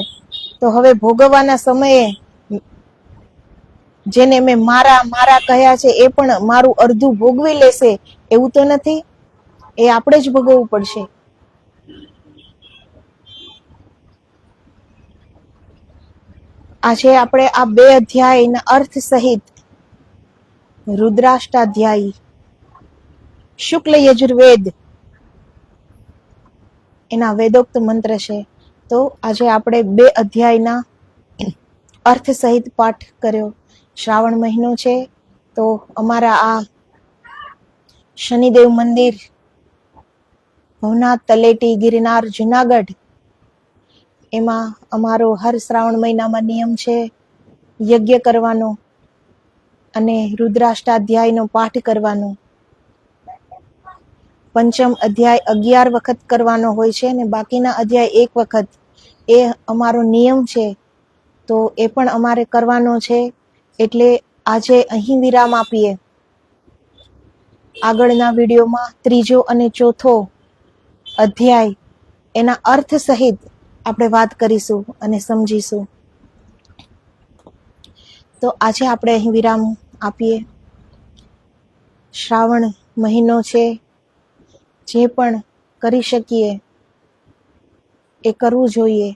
તો હવે ભોગવવાના સમયે જેને મેં મારા કહ્યા છે એ પણ મારું અડધું ભોગવી લેશે, એવું તો નથી. એ આપણે જ ભોગવવું પડશે. આજે આપણે આ 2 અધ્યાયના અર્થ સહિત રુદ્રાષ્ટાધ્યાયી, શુક્લ યજુર્વેદ એના વેદોક્ત મંત્ર છે. તો આજે આપણે 2 અધ્યાયના અર્થ સહિત પાઠ કર્યો. શ્રાવણ મહિનો છે તો અમારા આ શનિદેવ મંદિર ભવનાથ તલેટી ગિરનાર જુનાગઢ એમાં અમારો હર શ્રાવણ મહિનામાં નિયમ છે યજ્ઞ કરવાનો અને રુદ્રાષ્ટાધ્યાયનો પાઠ કરવાનો. પંચમ અધ્યાય 11 વખત કરવાનો હોય છે અને બાકીના અધ્યાય 1 વખત. એ અમારો નિયમ છે, તો એ પણ અમારે કરવાનો છે. એટલે આજે અહીં વિરામ આપીએ. આગળના વિડીયોમાં 3જો અને 4થો અધ્યાય એના અર્થ સહિત આપણે વાત કરીશું અને સમજીશું. તો આજે આપણે અહીં વિરામ આપીએ. શ્રાવણ મહિનો છે, જે પણ કરી શકીએ એ કરવું જોઈએ.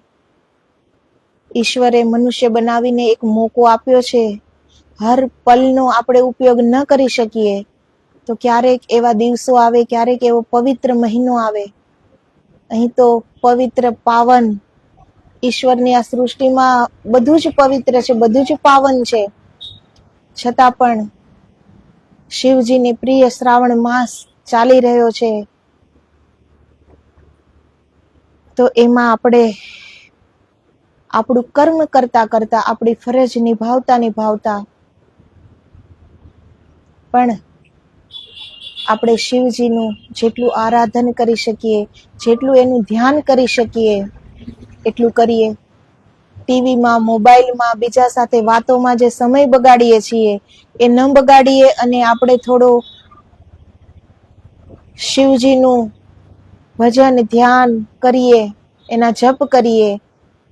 ઈશ્વરે મનુષ્ય બનાવીને એક મોકો આપ્યો છે. હર પલનો આપણે ઉપયોગ ન કરી શકીએ તો ક્યારેક એવા દિવસો આવે, ક્યારેક એવો પવિત્ર મહિનો આવે. અહીં તો પવિત્ર, પાવન, ઈશ્વરની આ સૃષ્ટિમાં બધું જ પવિત્ર છે, બધું જ પાવન છે. છતાં પણ શિવજીને પ્રિય શ્રાવણ માસ ચાલી રહ્યો છે, તો એમાં આપણે આપણું કર્મ કરતા કરતા, આપણી ફરજ નિભાવતા પણ આપણે શિવજીનું જેટલું આરાધન કરી શકીએ, જેટલું એનું ધ્યાન કરી શકીએ એટલું કરીએ. ટીવીમાં, મોબાઈલમાં, બીજા સાથે વાતોમાં જે સમય બગાડીએ છીએ એ ન બગાડીએ અને આપણે થોડો શિવજીનું ભજન, ધ્યાન કરીએ, એના જપ કરીએ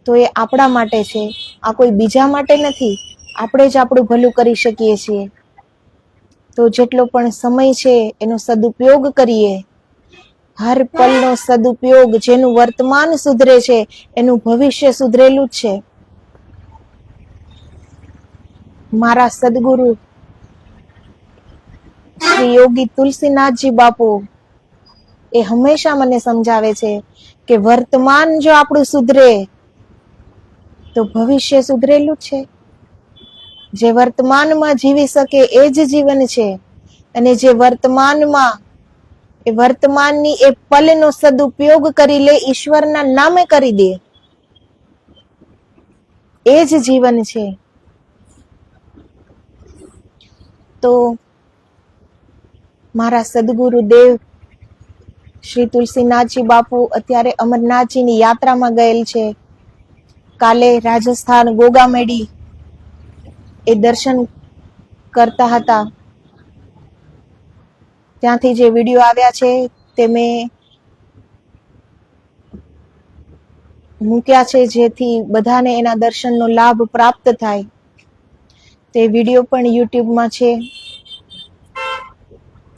તો એ આપણા માટે છે. આ કોઈ બીજા માટે નથી. આપણે જ આપણું ભલું કરી શકીએ છીએ. તો જેટલો પણ સમય છે એનો સદુપયોગ કરીએ. હર પલનો સદુપયોગ. જેનું વર્તમાન સુધરે છે એનું ભવિષ્ય સુધરેલું જ છે. મારા સદગુરુ શ્રી યોગી તુલસીનાથજી બાપુ એ હંમેશા મને સમજાવે છે કે વર્તમાન જો આપણું સુધરે તો ભવિષ્ય સુધરેલું જ છે. જે વર્તમાનમાં જીવી શકે એ જ જીવન છે. અને જે વર્તમાનની એ પલનો સદુપયોગ કરી લે, ઈશ્વરના નામે કરી દે, એ જ જીવન છે. તો મારા સદગુરુદેવ શ્રી તુલસીનાથજી બાપુ અત્યારે અમરનાથજીની યાત્રામાં ગયેલ છે. કાલે રાજસ્થાન ગોગામેડી એ દર્શન કરતા હતા. ત્યાંથી જે વિડીયો આવ્યા છે તે મેં મૂક્યા છે, જેથી બધાને એના દર્શનનો લાભ પ્રાપ્ત થાય. તે વિડીયો પણ યુટ્યુબમાં છે.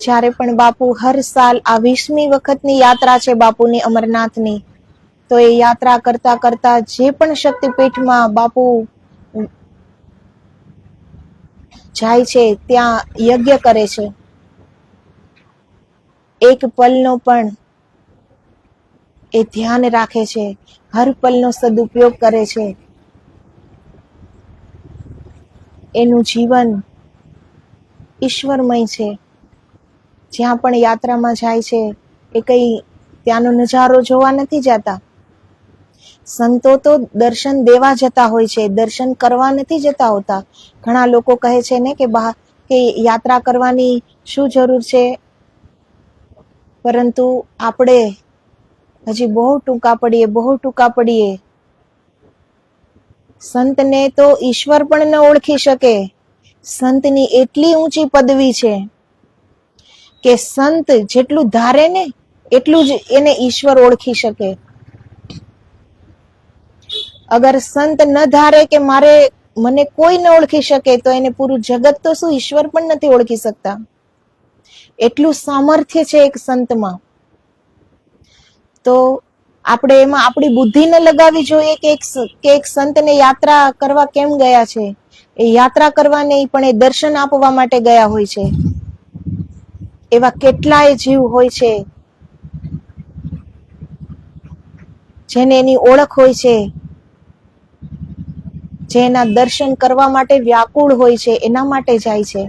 જ્યારે પણ બાપુ હર સાલ આ 20મી વખતની યાત્રા છે બાપુની અમરનાથની, તો એ યાત્રા કરતા કરતા જે પણ શક્તિપીઠમાં બાપુ જાય છે ત્યાં યજ્ઞ કરે છે. એક પલનો પણ એ ધ્યાન રાખે છે, હર પલનો સદુપયોગ કરે છે. એનું જીવન ઈશ્વરમય છે. જ્યાં પણ યાત્રામાં જાય છે એ કઈ ત્યાંનો નજારો જોવા નથી જતા. સંતો તો દર્શન દેવા જતા હોય છે, દર્શન કરવા નથી જતા હોતા. ઘણા લોકો કહે છે ને કે યાત્રા કરવાની શું જરૂર છે, પરંતુ આપણે હજી બહુ ટૂંકા પડીએ. સંતને તો ઈશ્વર પણ ન ઓળખી શકે. સંતની એટલી ઊંચી પદવી છે કે સંત જેટલું ધારે ને એટલું જ એને ઈશ્વર ઓળખી શકે. અગર સંત ન ધારે કે મને કોઈ ન ઓળખી શકે તો એને પૂરું જગત તો શું, ઈશ્વર પણ નથી ઓળખી શકતા. એટલું સામર્થ્ય છે એક સંતમાં. તો આપણે એમાં આપણી બુદ્ધિ ન લગાવવી જોઈએ કે એક સંતને યાત્રા કરવા કેમ ગયા છે. એ યાત્રા કરવા નહીં, પણ એ દર્શન આપવા માટે ગયા હોય છે. એવા કેટલાય જીવ હોય છે જેને એની ઓળખ હોય છે, જે એના દર્શન કરવા માટે વ્યાકુળ હોય છે, એના માટે જાય છે.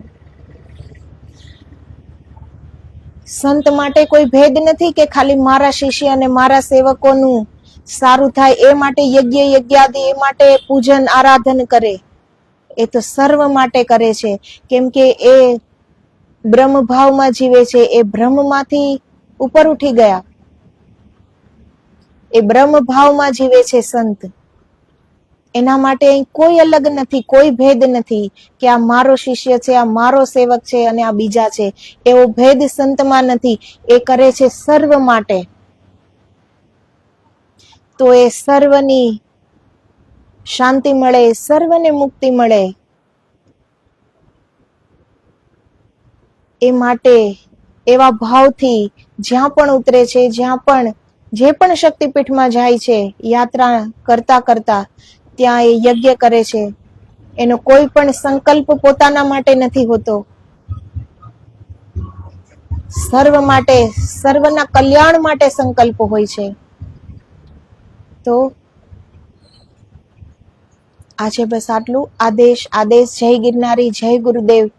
સંત માટે કોઈ ભેદ નથી કે ખાલી મારા શિષ્ય અને મારા સેવકોનું સારું થાય એ માટે યજ્ઞાદિ, એ માટે પૂજન આરાધન કરે. એ તો સર્વ માટે કરે છે, કેમ કે એ બ્રહ્મ ભાવમાં જીવે છે. એ બ્રહ્મમાંથી ઉપર ઉઠી ગયા. એ બ્રહ્મ ભાવમાં જીવે છે સંત. એના માટે અહીં કોઈ અલગ નથી, કોઈ ભેદ નથી કે આ મારો શિષ્ય છે, આ મારો સેવક છે અને આ બીજા છે. એવો ભેદ સંતમાં નથી. એ કરે છે સર્વ માટે. તો એ સર્વની શાંતિ મળે, સર્વને મુક્તિ મળે, એ માટે એવા ભાવથી જ્યાં પણ ઉતરે છે, જ્યાં પણ જે પણ શક્તિપીઠમાં જાય છે, યાત્રા કરતા કરતા ત્યાં એ યજ્ઞ કરે છે. એનો કોઈ પણ સંકલ્પ પોતાના માટે નથી હોતો. સર્વ માટે, સર્વના કલ્યાણ માટે સંકલ્પ હોય છે. તો આજે બસ આટલું. આદેશ. જય ગિરનારી, જય ગુરુદેવ.